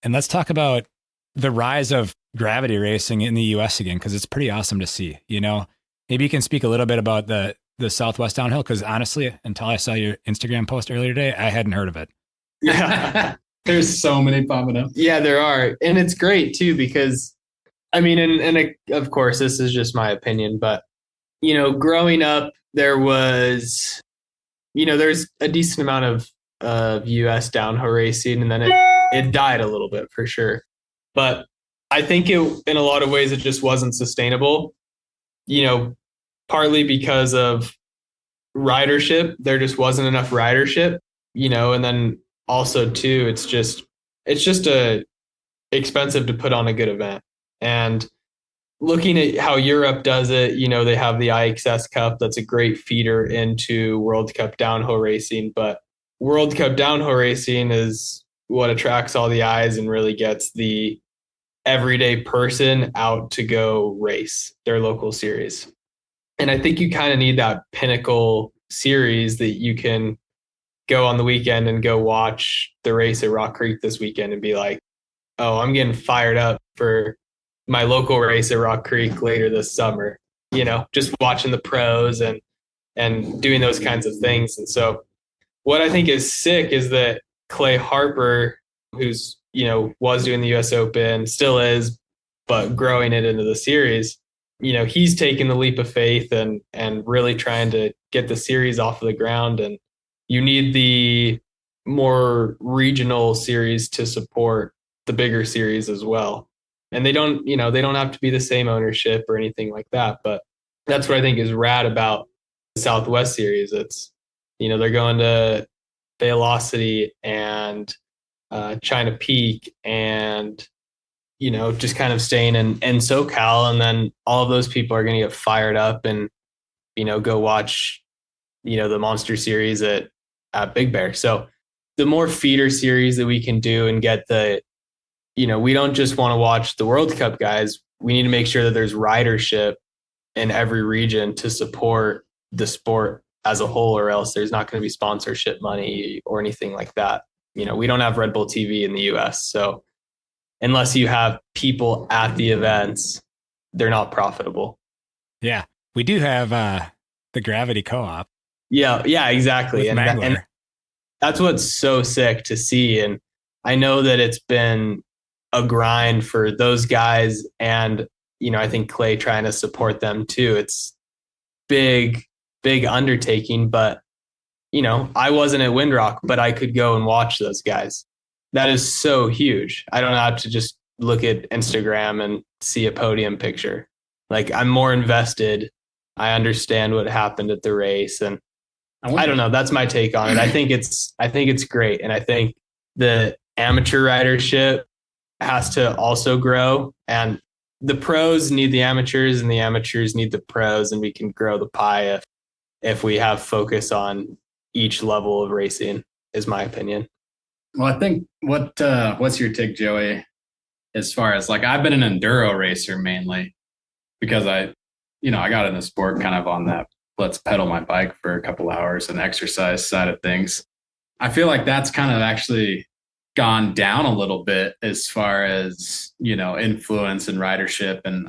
And let's talk about the rise of gravity racing in the US again, because it's pretty awesome to see. Maybe you can speak a little bit about the Southwest downhill, because honestly, until I saw your Instagram post earlier today, I hadn't heard of it. Yeah. There's so many popping up. Yeah, there are. And it's great too, because I mean, and of course, this is just my opinion, but, growing up, there was, there's a decent amount of US downhill racing, and then it died a little bit for sure. But I think in a lot of ways, it just wasn't sustainable, partly because of ridership. There just wasn't enough ridership, and then also too, it's just expensive to put on a good event. And looking at how Europe does it, they have the IXS Cup. That's a great feeder into World Cup downhill racing. But World Cup downhill racing is what attracts all the eyes and really gets the everyday person out to go race their local series. And I think you kind of need that pinnacle series that you can go on the weekend and go watch the race at Rock Creek this weekend and be like, oh, I'm getting fired up for my local race at Rock Creek later this summer, just watching the pros and doing those kinds of things. And so what I think is sick is that Clay Harper, who's, was doing the US Open, still is, but growing it into the series, he's taking the leap of faith and really trying to get the series off of the ground. And you need the more regional series to support the bigger series as well. And they don't have to be the same ownership or anything like that. But that's what I think is rad about the Southwest series. It's, they're going to Velocity and China Peak and, just kind of staying in SoCal. And then all of those people are going to get fired up and, go watch, the Monster Series at Big Bear. So the more feeder series that we can do and get we don't just want to watch the World Cup guys. We need to make sure that there's ridership in every region to support the sport as a whole, or else there's not going to be sponsorship money or anything like that. We don't have Red Bull TV in the US. So unless you have people at the events, they're not profitable. Yeah. We do have the Gravity Co-op. Yeah, exactly. And that's what's so sick to see. And I know that it's been a grind for those guys, and I think Clay trying to support them too. It's big undertaking, but I wasn't at Windrock, but I could go and watch those guys. That is so huge. I don't have to just look at Instagram and see a podium picture. Like, I'm more invested. I understand what happened at the race, and I don't know. That's my take on it. I think it's great, and I think the amateur ridership has to also grow, and the pros need the amateurs and the amateurs need the pros, and we can grow the pie if we have focus on each level of racing, is my opinion. Well, I think what's your take, Joey, as far as, like, I've been an enduro racer mainly because I got in the sport kind of on that let's pedal my bike for a couple hours and exercise side of things. I feel like that's kind of actually gone down a little bit as far as, influence and ridership. And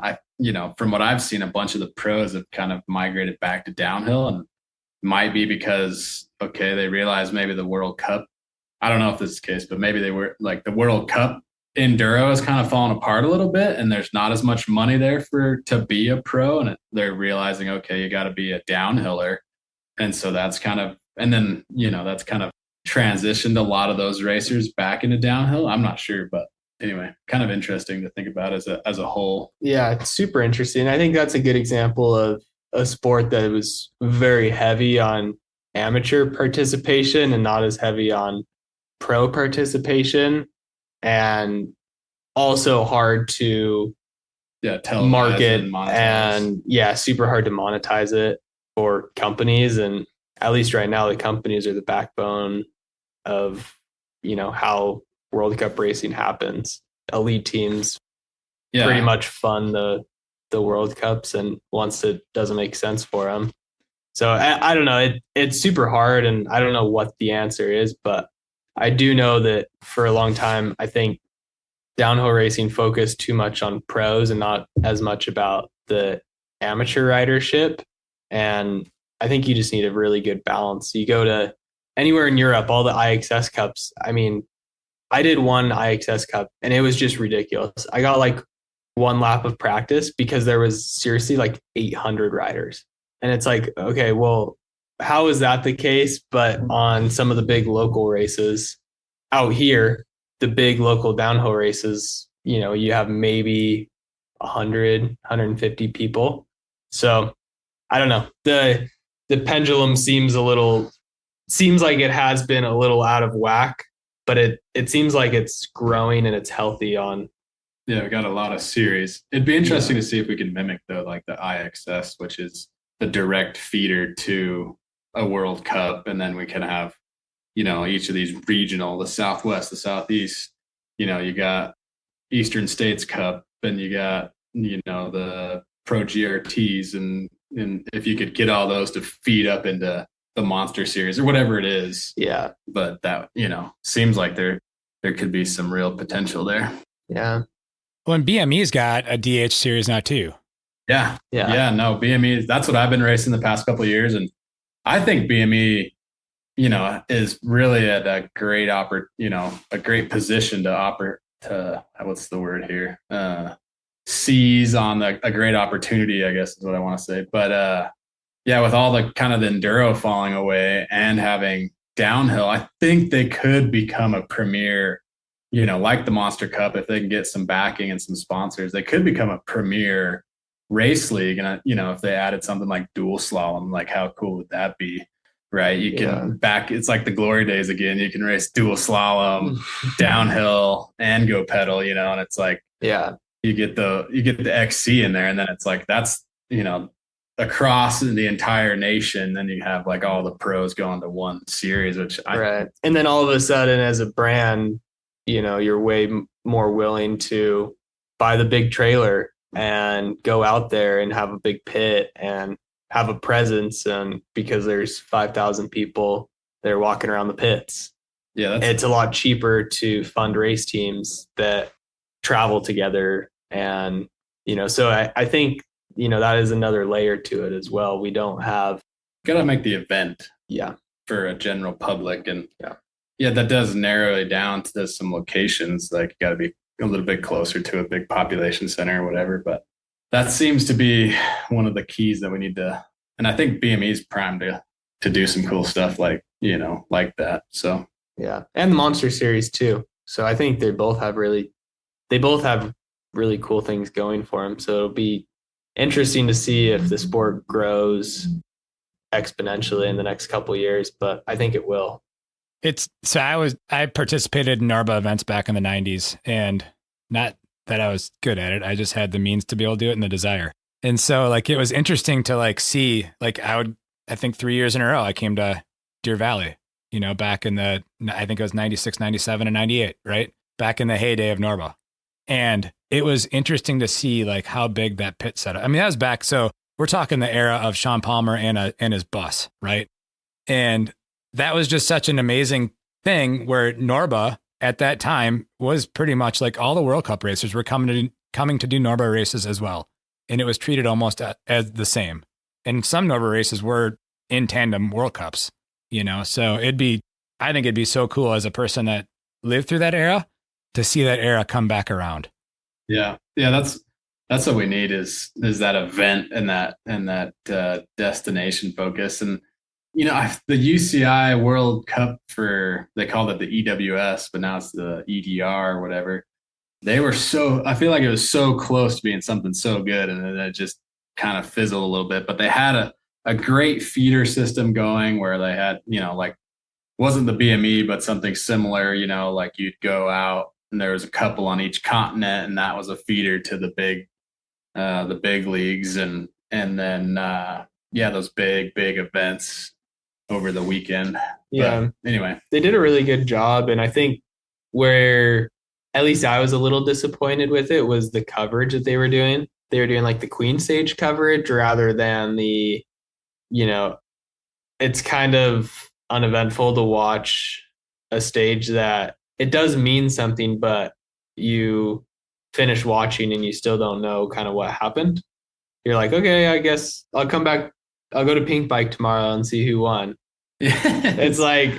from what I've seen, a bunch of the pros have kind of migrated back to downhill, and might be because, they realized maybe the World Cup, I don't know if this is the case, but maybe they were like the World Cup enduro has kind of fallen apart a little bit, and there's not as much money there to be a pro, and they're realizing, you got to be a downhiller. And so that's kind of, and then, that's kind of transitioned a lot of those racers back into downhill. I'm not sure, but anyway, kind of interesting to think about as a whole. Yeah, it's super interesting. I think that's a good example of a sport that was very heavy on amateur participation and not as heavy on pro participation, and also hard to market, monetize. and super hard to monetize it for companies. And at least right now, the companies are the backbone of, how World Cup racing happens. Elite teams pretty much fund the World Cups, and once it doesn't make sense for them. So I don't know. It's super hard, and I don't know what the answer is, but I do know that for a long time, I think downhill racing focused too much on pros and not as much about the amateur ridership. And I think you just need a really good balance. You go to anywhere in Europe, all the IXS Cups. I mean, I did one IXS Cup and it was just ridiculous. I got like one lap of practice because there was seriously like 800 riders. And it's like, okay, well, how is that the case? But on some of the big local races out here, the big local downhill races, you have maybe 100, 150 people. So I don't know. The pendulum seems like it has been a little out of whack, but it seems like it's growing and it's healthy on. Yeah, we got a lot of series. It'd be interesting to see if we can mimic though, like the IXS, which is the direct feeder to a World Cup. And then we can have, each of these regional, the Southwest, the Southeast, you got Eastern States Cup, and you got, the Pro GRTs. And if you could get all those to feed up into the Monster Series or whatever it is. Yeah. But that, seems like there could be some real potential there. Yeah. Well, and BME's got a DH series now too. Yeah. No, BME, that's what I've been racing the past couple of years. And I think BME, is really at a great a great position to what's the word here? Seize on a great opportunity, I guess is what I want to say. But with all the kind of the enduro falling away and having downhill, I think they could become a premier, like the Monster Cup, if they can get some backing and some sponsors, they could become a premier race league. And, if they added something like dual slalom, like how cool would that be? Right. You can it's like the glory days again. You can race dual slalom, downhill, and go pedal, and it's like, you get the XC in there, and then it's like, that's, across the entire nation. Then you have like all the pros going to one series, which and then all of a sudden as a brand, you're way more willing to buy the big trailer and go out there and have a big pit and have a presence, and because there's 5,000 people that are walking around the pits. Yeah, it's a lot cheaper to fund race teams that travel together. And, so I think, that is another layer to it as well. We don't have. Got to make the event. Yeah. For a general public. And that does narrow it down to some locations. Like you got to be a little bit closer to a big population center or whatever. But that seems to be one of the keys that we need to, and I think BME is primed to do some cool stuff like that. So, yeah. And the Monster Series too. So I think they both have really cool things going for them. So it'll be interesting to see if the sport grows exponentially in the next couple of years, but I think it will. I participated in NARBA events back in the 90s, and not that I was good at it. I just had the means to be able to do it and the desire. And so like, it was interesting to see, I think 3 years in a row, I came to Deer Valley, back in I think it was 96, 97 and 98, right? Back in the heyday of NORBA. And it was interesting to see how big that pit setup. I mean, that was back. So we're talking the era of Sean Palmer and his bus, right? And that was just such an amazing thing where NORBA at that time was pretty much like all the World Cup racers were coming to do NORBA races as well. And it was treated almost as the same. And some NORBA races were in tandem World Cups, so I think it'd be so cool as a person that lived through that era to see that era come back around. Yeah. That's what we need is that event and that destination focus. And, the UCI World Cup they called it the EWS, but now it's the EDR or whatever. I feel like it was so close to being something so good. And then it just kind of fizzled a little bit, but they had a great feeder system going where they had, wasn't the BME, but something similar, like you'd go out and there was a couple on each continent, and that was a feeder to the big the big leagues, and then those big events over the weekend. Yeah. But anyway, They did a really good job. And I think where at least I was a little disappointed with it was the coverage that they were doing. They were doing like the Queen stage coverage rather than the, you know, it's kind of uneventful to watch a stage that it does mean something, but you finish watching and you still don't know kind of what happened. You're like, okay, I guess I'll come back. I'll go to Pink Bike tomorrow and see who won. It's like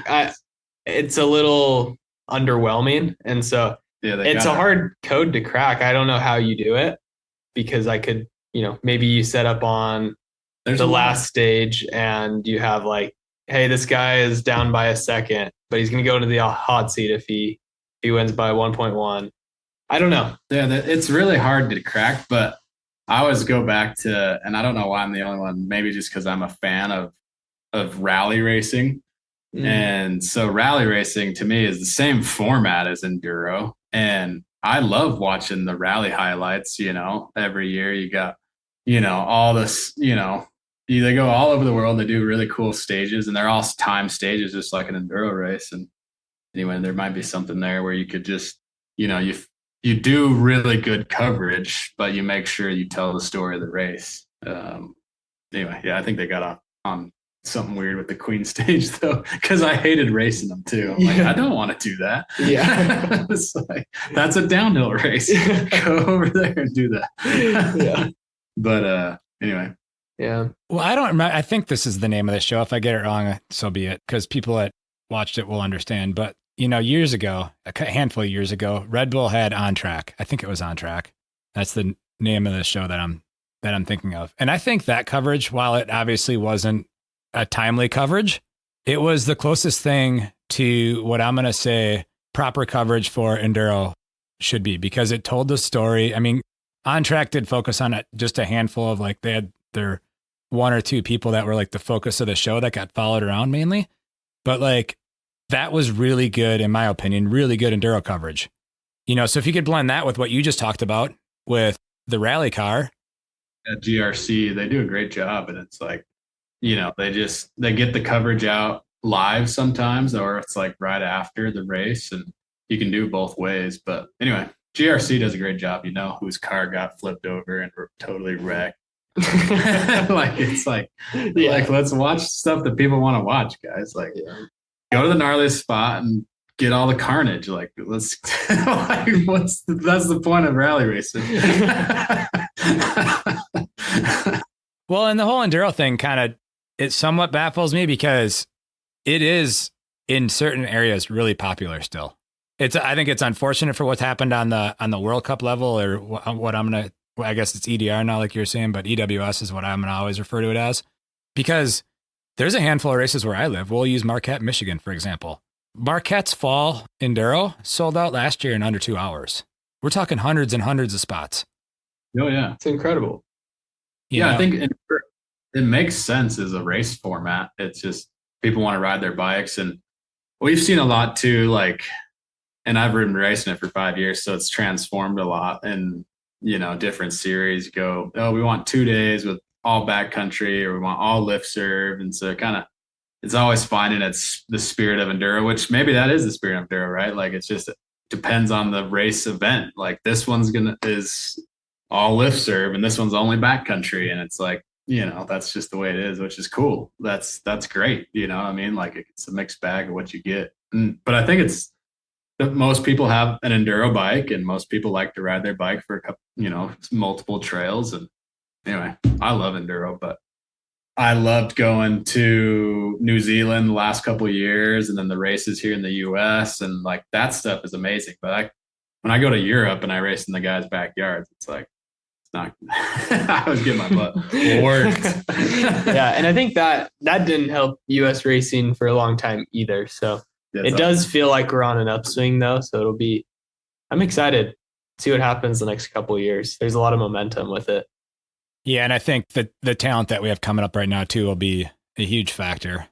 it's a little underwhelming, and so it's a hard code to crack. I don't know how you do it because I could, maybe you set up on the last stage and you have like, hey, this guy is down by a second, but he's going to go into the hot seat if he wins by 1.1. I don't know. Yeah, it's really hard to crack, but I always go back to, and I don't know why I'm the only one, maybe just because I'm a fan of rally racing. And so rally racing to me is the same format as enduro. And I love watching the rally highlights, every year you got, all this, they go all over the world. They do really cool stages and they're all time stages, just like an enduro race. And anyway, there might be something there where you could just, you do really good coverage, but you make sure you tell the story of the race. Anyway, yeah, I think they got off on something weird with the Queen stage though, because I hated racing them too. I'm like, I don't want to do that. Yeah. It's like, that's a downhill race. Go over there and do that. Yeah. But anyway. Yeah. Well, I don't remember. I think this is the name of the show. If I get it wrong, so be it, because people that watched it will understand. But, years ago, a handful of years ago, Red Bull had On Track. I think it was On Track. That's the name of the show that I'm thinking of. And I think that coverage, while it obviously wasn't a timely coverage, it was the closest thing to what I'm going to say proper coverage for enduro should be, because it told the story. I mean, On Track did focus on just a handful of, like, they had their one or two people that were like the focus of the show that got followed around mainly. But like, that was really good, in my opinion, really good enduro coverage. So if you could blend that with what you just talked about with the rally car. At GRC, they do a great job. And it's like, they get the coverage out live sometimes, or it's like right after the race, and you can do both ways. But anyway, GRC does a great job. Whose car got flipped over and totally wrecked. It's like, let's watch stuff that people want to watch, guys. Like, go to the gnarliest spot and get all the carnage. Like, let's that's the point of rally racing. Well, and the whole enduro thing it somewhat baffles me, because it is in certain areas really popular still. I think it's unfortunate for what's happened on the World Cup level, or what I guess it's EDR now, like you're saying, but EWS is what I'm going to always refer to it as, because there's a handful of races where I live. We'll use Marquette, Michigan, for example. Marquette's fall enduro sold out last year in under 2 hours. We're talking hundreds and hundreds of spots. Oh yeah. It's incredible. I think it makes sense as a race format. It's just people want to ride their bikes, and we've seen a lot too, like, and I've ridden racing it for 5 years, so it's transformed a lot. And different series go, we want 2 days with all backcountry, or we want all lift serve. And so it's always finding it's the spirit of enduro, which maybe that is the spirit of enduro, right? Like, it's just, it depends on the race event. Like, this one's is all lift serve and this one's only backcountry. And it's like, that's just the way it is, which is cool. That's great. What I mean? Like, it's a mixed bag of what you get. But I think it's that most people have an enduro bike, and most people like to ride their bike for a couple, multiple trails. And anyway, I love enduro, but I loved going to New Zealand the last couple of years, and then the races here in the US, and like, that stuff is amazing. But when I go to Europe and I race in the guys' backyards, it's like, not, I was getting my butt worked. Yeah. And I think that didn't help US racing for a long time either. So it does feel like we're on an upswing though. So I'm excited to see what happens the next couple of years. There's a lot of momentum with it. Yeah. And I think that the talent that we have coming up right now too will be a huge factor.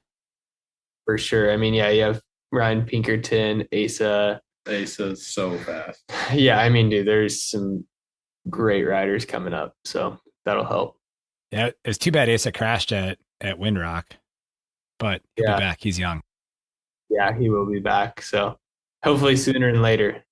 For sure. I mean, yeah, you have Ryan Pinkerton, Asa. Asa's so fast. Yeah. I mean, dude, there's some great riders coming up. So that'll help. Yeah, it's too bad Asa crashed at Windrock, but he'll be Yeah. back. He's young. Yeah, he will be back. So hopefully sooner than later.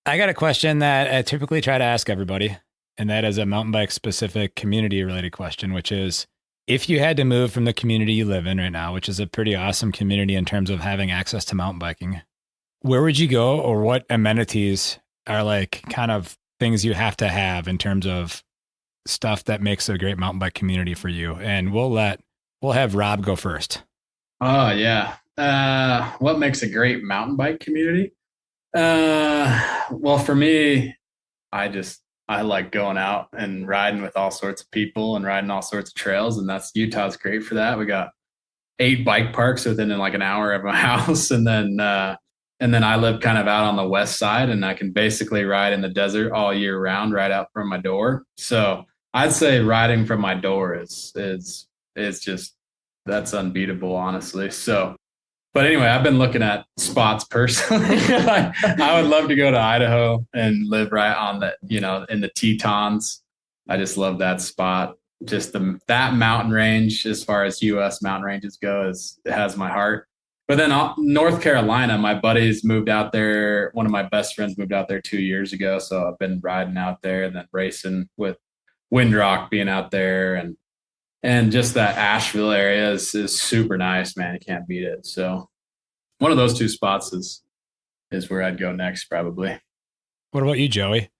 I got a question that I typically try to ask everybody, and that is a mountain bike specific community related question, which is if you had to move from the community you live in right now, which is a pretty awesome community in terms of having access to mountain biking, where would you go, or what amenities are like kind of things you have to have in terms of stuff that makes a great mountain bike community for you? And we'll have Rob go first. Oh yeah. What makes a great mountain bike community? Well, for me, I like going out and riding with all sorts of people and riding all sorts of trails, and that's Utah's great for that. We got 8 bike parks within like an hour of my house, and then I live kind of out on the west side, and I can basically ride in the desert all year round, right out from my door. So I'd say riding from my door is just that's unbeatable, honestly. So, but anyway, I've been looking at spots personally. I would love to go to Idaho and live right on the, in the Tetons. I just love that spot. Just that mountain range, as far as U.S. mountain ranges go, it has my heart. But then North Carolina, my buddies moved out there. One of my best friends moved out there 2 years ago. So I've been riding out there and then racing with Windrock being out there, and just that Asheville area is super nice, man. You can't beat it. So one of those 2 spots is where I'd go next, probably. What about you, Joey?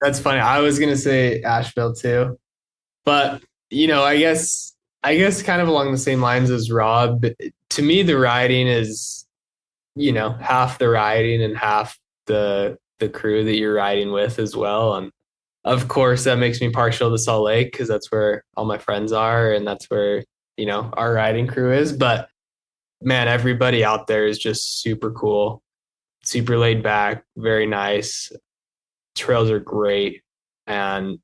That's funny. I was gonna say Asheville too, but I guess kind of along the same lines as Rob. To me, the riding is, half the riding and half the crew that you're riding with as well. And of course, that makes me partial to Salt Lake because that's where all my friends are and that's where, our riding crew is. But man, everybody out there is just super cool, super laid back, very nice. Trails are great and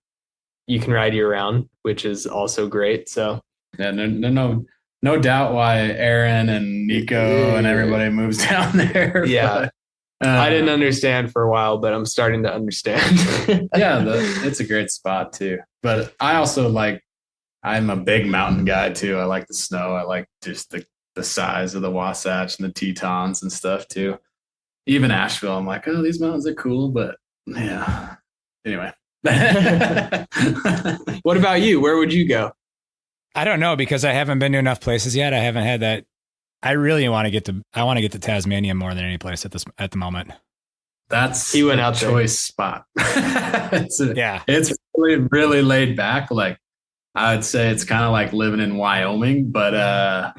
you can ride year round, which is also great. So yeah, no doubt why Aaron and Nico and everybody moves down there. Yeah. But, I didn't understand for a while, but I'm starting to understand. Yeah, it's a great spot too. But I also I'm a big mountain guy too. I like the snow. I like just the size of the Wasatch and the Tetons and stuff too. Even Asheville, I'm like, oh, these mountains are cool, but yeah. Anyway. What about you? Where would you go? I don't know because I haven't been to enough places yet. I haven't had that. I really want to get to Tasmania more than any place at the moment. That's he went out choice spot. Yeah. It's really, really laid back. Like I would say it's kind of like living in Wyoming, but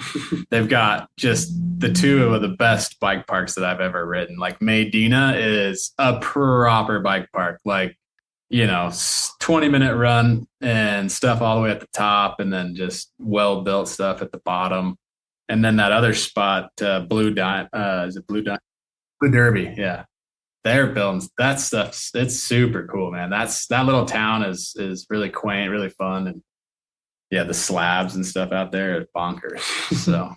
they've got just the 2 of the best bike parks that I've ever ridden. Like Medina is a proper bike park. Like, 20-minute run and stuff all the way at the top, and then just well-built stuff at the bottom. And then that other spot, Blue Derby? Yeah. They're building that stuff. It's super cool, man. That little town is really quaint, really fun. And yeah, the slabs and stuff out there are bonkers. So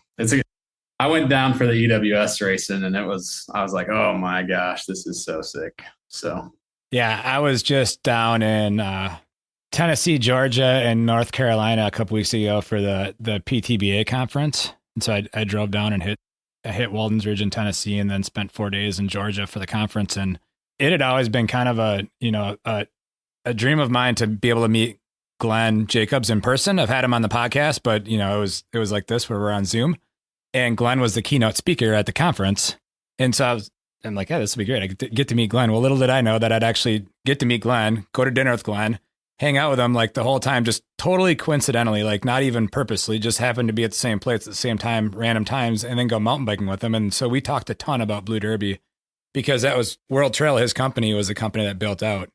I went down for the EWS racing and I was like, oh my gosh, this is so sick. So yeah, I was just down in Tennessee, Georgia, and North Carolina a couple weeks ago for the PTBA conference. And so I drove down and hit Walden's Ridge in Tennessee and then spent 4 days in Georgia for the conference. And it had always been kind of a dream of mine to be able to meet Glenn Jacobs in person. I've had him on the podcast, but it was like this where we're on Zoom, and Glenn was the keynote speaker at the conference. And so I'm like, yeah, this will be great. I get to meet Glenn. Well, little did I know that I'd actually get to meet Glenn, go to dinner with Glenn, hang out with him like the whole time, just totally coincidentally, like not even purposely, just happened to be at the same place at the same time, random times, and then go mountain biking with him. And so we talked a ton about Blue Derby because that was World Trail. His company was the company that built out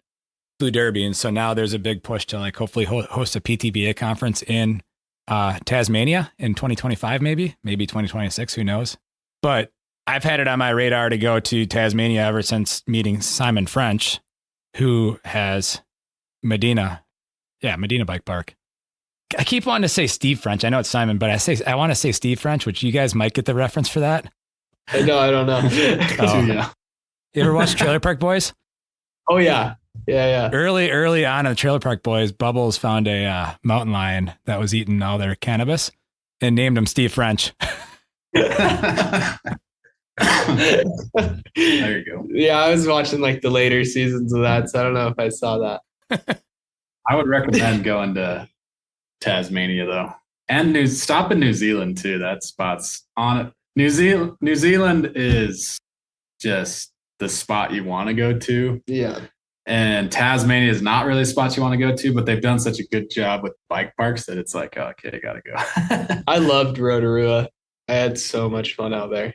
Blue Derby. And so now there's a big push to hopefully host a PTBA conference in Tasmania in 2025, maybe 2026, who knows? But I've had it on my radar to go to Tasmania ever since meeting Simon French, who has Medina Bike Park. I keep wanting to say Steve French. I know it's Simon, but I want to say Steve French, which you guys might get the reference for that. No, I don't know. Oh. Yeah. You ever watch Trailer Park Boys? Oh yeah. Yeah. Early on in the trailer park boys, Bubbles found a mountain lion that was eating all their cannabis and named him Steve French. There you go. Yeah, I was watching like the later seasons of that, so I don't know if I saw that. I would recommend going to Tasmania though, and stop in New Zealand too. That spot's on it. New Zealand is just the spot you want to go to. Yeah. And Tasmania is not really a spot you want to go to, but they've done such a good job with bike parks that it's like, oh, okay, I gotta go. I loved Rotorua. I had so much fun out there.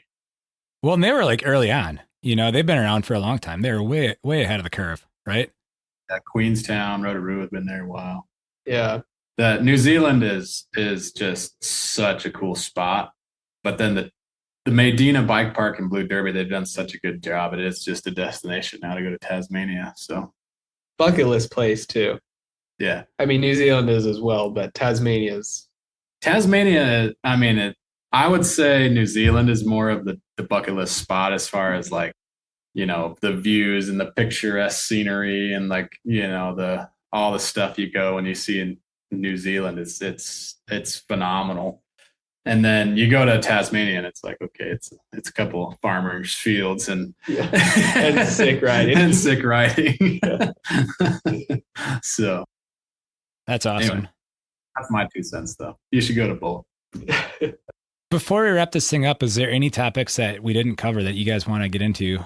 Well, and they were like early on. You know, they've been around for a long time. They were way ahead of the curve, right? Yeah, Queenstown, Rotorua have been there a while. Yeah. That New Zealand is just such a cool spot. But then the Medina Bike Park and Blue Derby, they've done such a good job. It is just a destination now to go to Tasmania. So bucket list place too. Yeah. I mean, New Zealand is as well, but Tasmania, I mean, I would say New Zealand is more of the bucket list spot as far as like, you know, the views and the picturesque scenery and like, you know, all the stuff you go and you see in New Zealand. It's phenomenal. And then you go to Tasmania and it's like, okay, it's a couple of farmers' fields and and sick riding. So that's awesome. Anyway, that's my 2 cents though. You should go to both. Before we wrap this thing up, is there any topics that we didn't cover that you guys want to get into?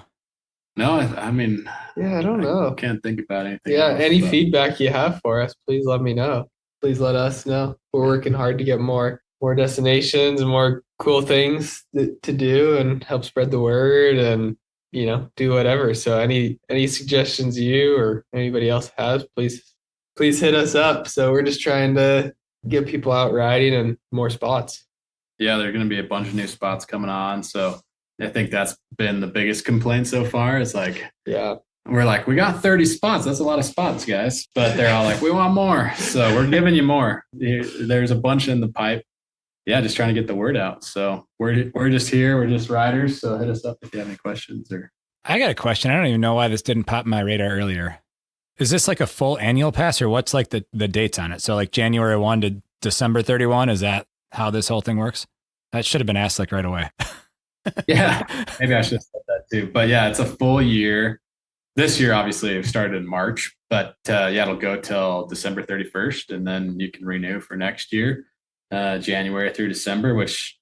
No, I mean, I don't know. I can't think about anything. Yeah, any feedback you have for us, please let me know. Please let us know. We're working hard to get more destinations and more cool things to do and help spread the word and, you know, do whatever. So any suggestions you or anybody else has, please hit us up. So we're just trying to get people out riding and more spots. Yeah, there are going to be a bunch of new spots coming on. So I think that's been the biggest complaint so far. It's like, yeah, we're like, we got 30 spots. That's a lot of spots, guys. But they're all like, we want more. So we're giving you more. There's a bunch in the pipe. Yeah, just trying to get the word out. So we're just here. We're just riders. So hit us up if you have any questions. I got a question. I don't even know why this didn't pop in my radar earlier. Is this like a full annual pass or what's like the dates on it? So like January 1 to December 31, is that how this whole thing works? That should have been asked like right away. Yeah, maybe I should have said that too. But yeah, it's a full year. This year, obviously, it started in March, but it'll go till December 31st, and then you can renew for next year, January through December. Which,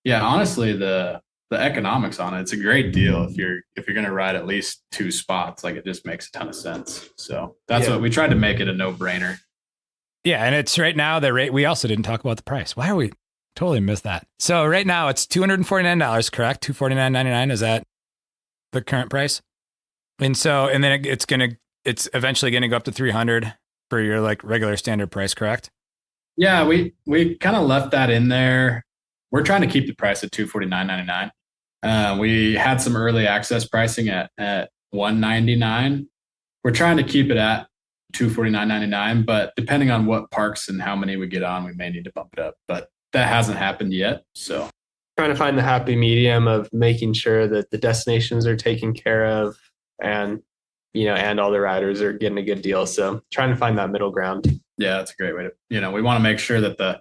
yeah, honestly, the economics on it's a great deal if you're going to ride at least 2 spots. Like it just makes a ton of sense. So that's what we tried to make it a no-brainer. Yeah, and it's right now the rate. We also didn't talk about the price. Why are we? Totally missed that. So right now it's $249, correct? $249.99. Is that the current price? And then it's eventually going to go up to $300 for your like regular standard price, correct? Yeah, we kind of left that in there. We're trying to keep the price at $249.99. We had some early access pricing at $199. We're trying to keep it at $249.99, but depending on what parks and how many we get on, we may need to bump it up. But that hasn't happened yet. So trying to find the happy medium of making sure that the destinations are taken care of and, you know, and all the riders are getting a good deal. So trying to find that middle ground. Yeah, that's a great way to, we want to make sure that the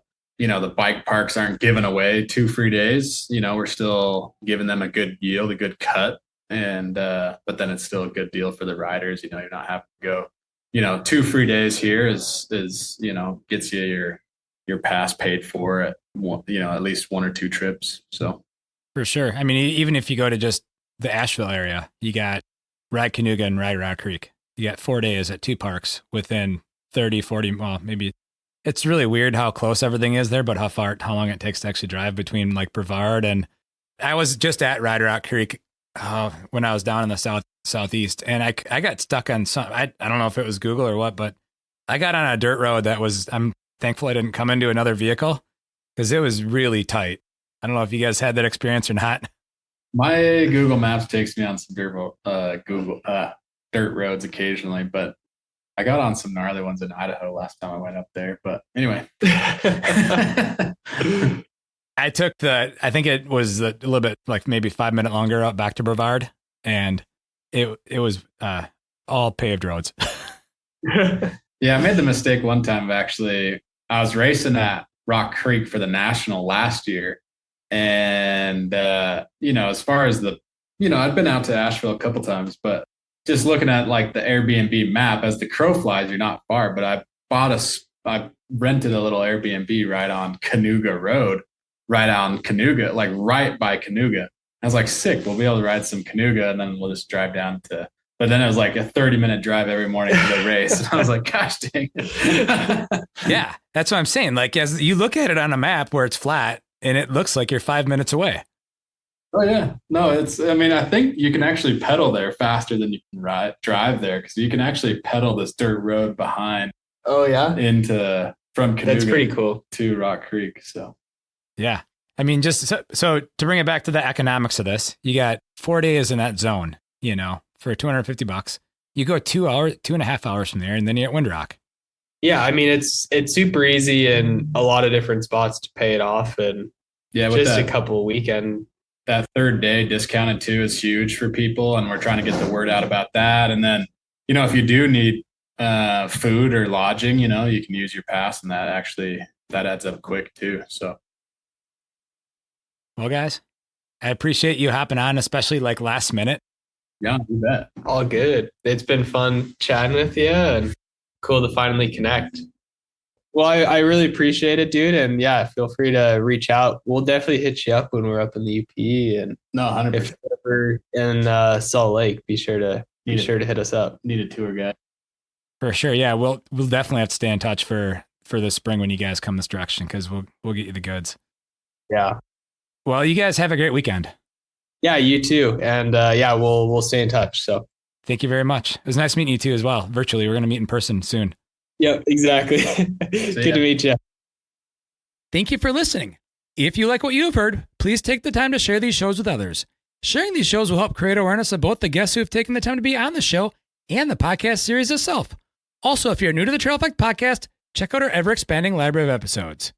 bike parks aren't giving away 2 free days. We're still giving them a good yield, a good cut. And, but then it's still a good deal for the riders. You're not having to go, 2 free days here is, gets you your pass paid for at at least 1 or 2 trips. So for sure. I mean, even if you go to just the Asheville area, you got Ride Canoga and Ride Rock Creek. You got 4 days at 2 parks within 30, 40. Well, maybe it's really weird how close everything is there, but how long it takes to actually drive between like Brevard and I was just at Ride Rock Creek when I was down in the southeast, and I got stuck on some. I don't know if it was Google or what, but I got on a dirt road that was. I'm thankful I didn't come into another vehicle because it was really tight. I don't know if you guys had that experience or not. My Google Maps takes me on some dirt roads occasionally, but I got on some gnarly ones in Idaho last time I went up there. But anyway, I think it was a little bit like maybe 5 minute longer out back to Brevard, and it was all paved roads. Yeah, I made the mistake one time of actually. I was racing at Rock Creek for the national last year, and as far as I'd been out to Asheville a couple times, but just looking at like the Airbnb map, as the crow flies, you're not far. But I rented a little Airbnb right on Canoga Road, right on Canoga, like right by Canoga. I was like, sick, we'll be able to ride some Canoga, and then we'll just drive down to. But then it was like a 30-minute drive every morning to the race. And I was like, gosh dang it. Yeah, that's what I'm saying. Like, as you look at it on a map where it's flat and it looks like you're 5 minutes away. Oh, yeah. No, I think you can actually pedal there faster than you can drive there, because you can actually pedal this dirt road behind. Oh, yeah. From Canoga. That's pretty cool. To Rock Creek. So, yeah. I mean, just so to bring it back to the economics of this, you got 4 days in that zone, for $250. You go 2.5 hours from there, and then you're at Windrock. Yeah, I mean it's super easy in a lot of different spots to pay it off, and just a couple of weekend. That third day discounted too is huge for people, and we're trying to get the word out about that. And then if you do need food or lodging, you can use your pass, and that adds up quick too. So, well, guys, I appreciate you hopping on, especially like last minute. Yeah, you bet. All good. It's been fun chatting with you, and cool to finally connect. Well, I really appreciate it, dude. And yeah, feel free to reach out. We'll definitely hit you up when we're up in the UP. And 100%. If ever in Salt Lake, be sure to hit us up. Need a tour guide. For sure. Yeah, we'll definitely have to stay in touch for the spring when you guys come this direction, because we'll get you the goods. Yeah. Well, you guys have a great weekend. Yeah, you too. And we'll stay in touch. So thank you very much. It was nice meeting you too as well. Virtually. We're going to meet in person soon. Yep, exactly. Good to meet you. Thank you for listening. If you like what you've heard, please take the time to share these shows with others. Sharing these shows will help create awareness of both the guests who have taken the time to be on the show and the podcast series itself. Also, if you're new to the Trail Effect podcast, check out our ever-expanding library of episodes.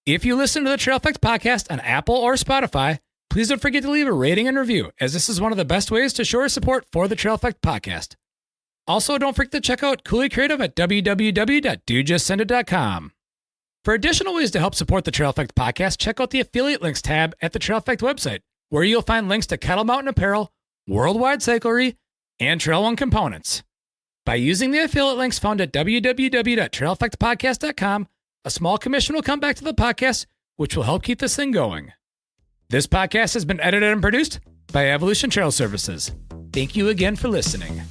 If you listen to the Trail Effect podcast on Apple or Spotify, please don't forget to leave a rating and review, as this is one of the best ways to show our support for the Trail Effect podcast. Also, don't forget to check out Cooley Creative at www.dudejustsendit.com. For additional ways to help support the Trail Effect podcast, check out the affiliate links tab at the Trail Effect website, where you'll find links to Kettle Mountain Apparel, Worldwide Cyclery, and Trail One components. By using the affiliate links found at www.traileffectpodcast.com, a small commission will come back to the podcast, which will help keep this thing going. This podcast has been edited and produced by Evolution Trail Services. Thank you again for listening.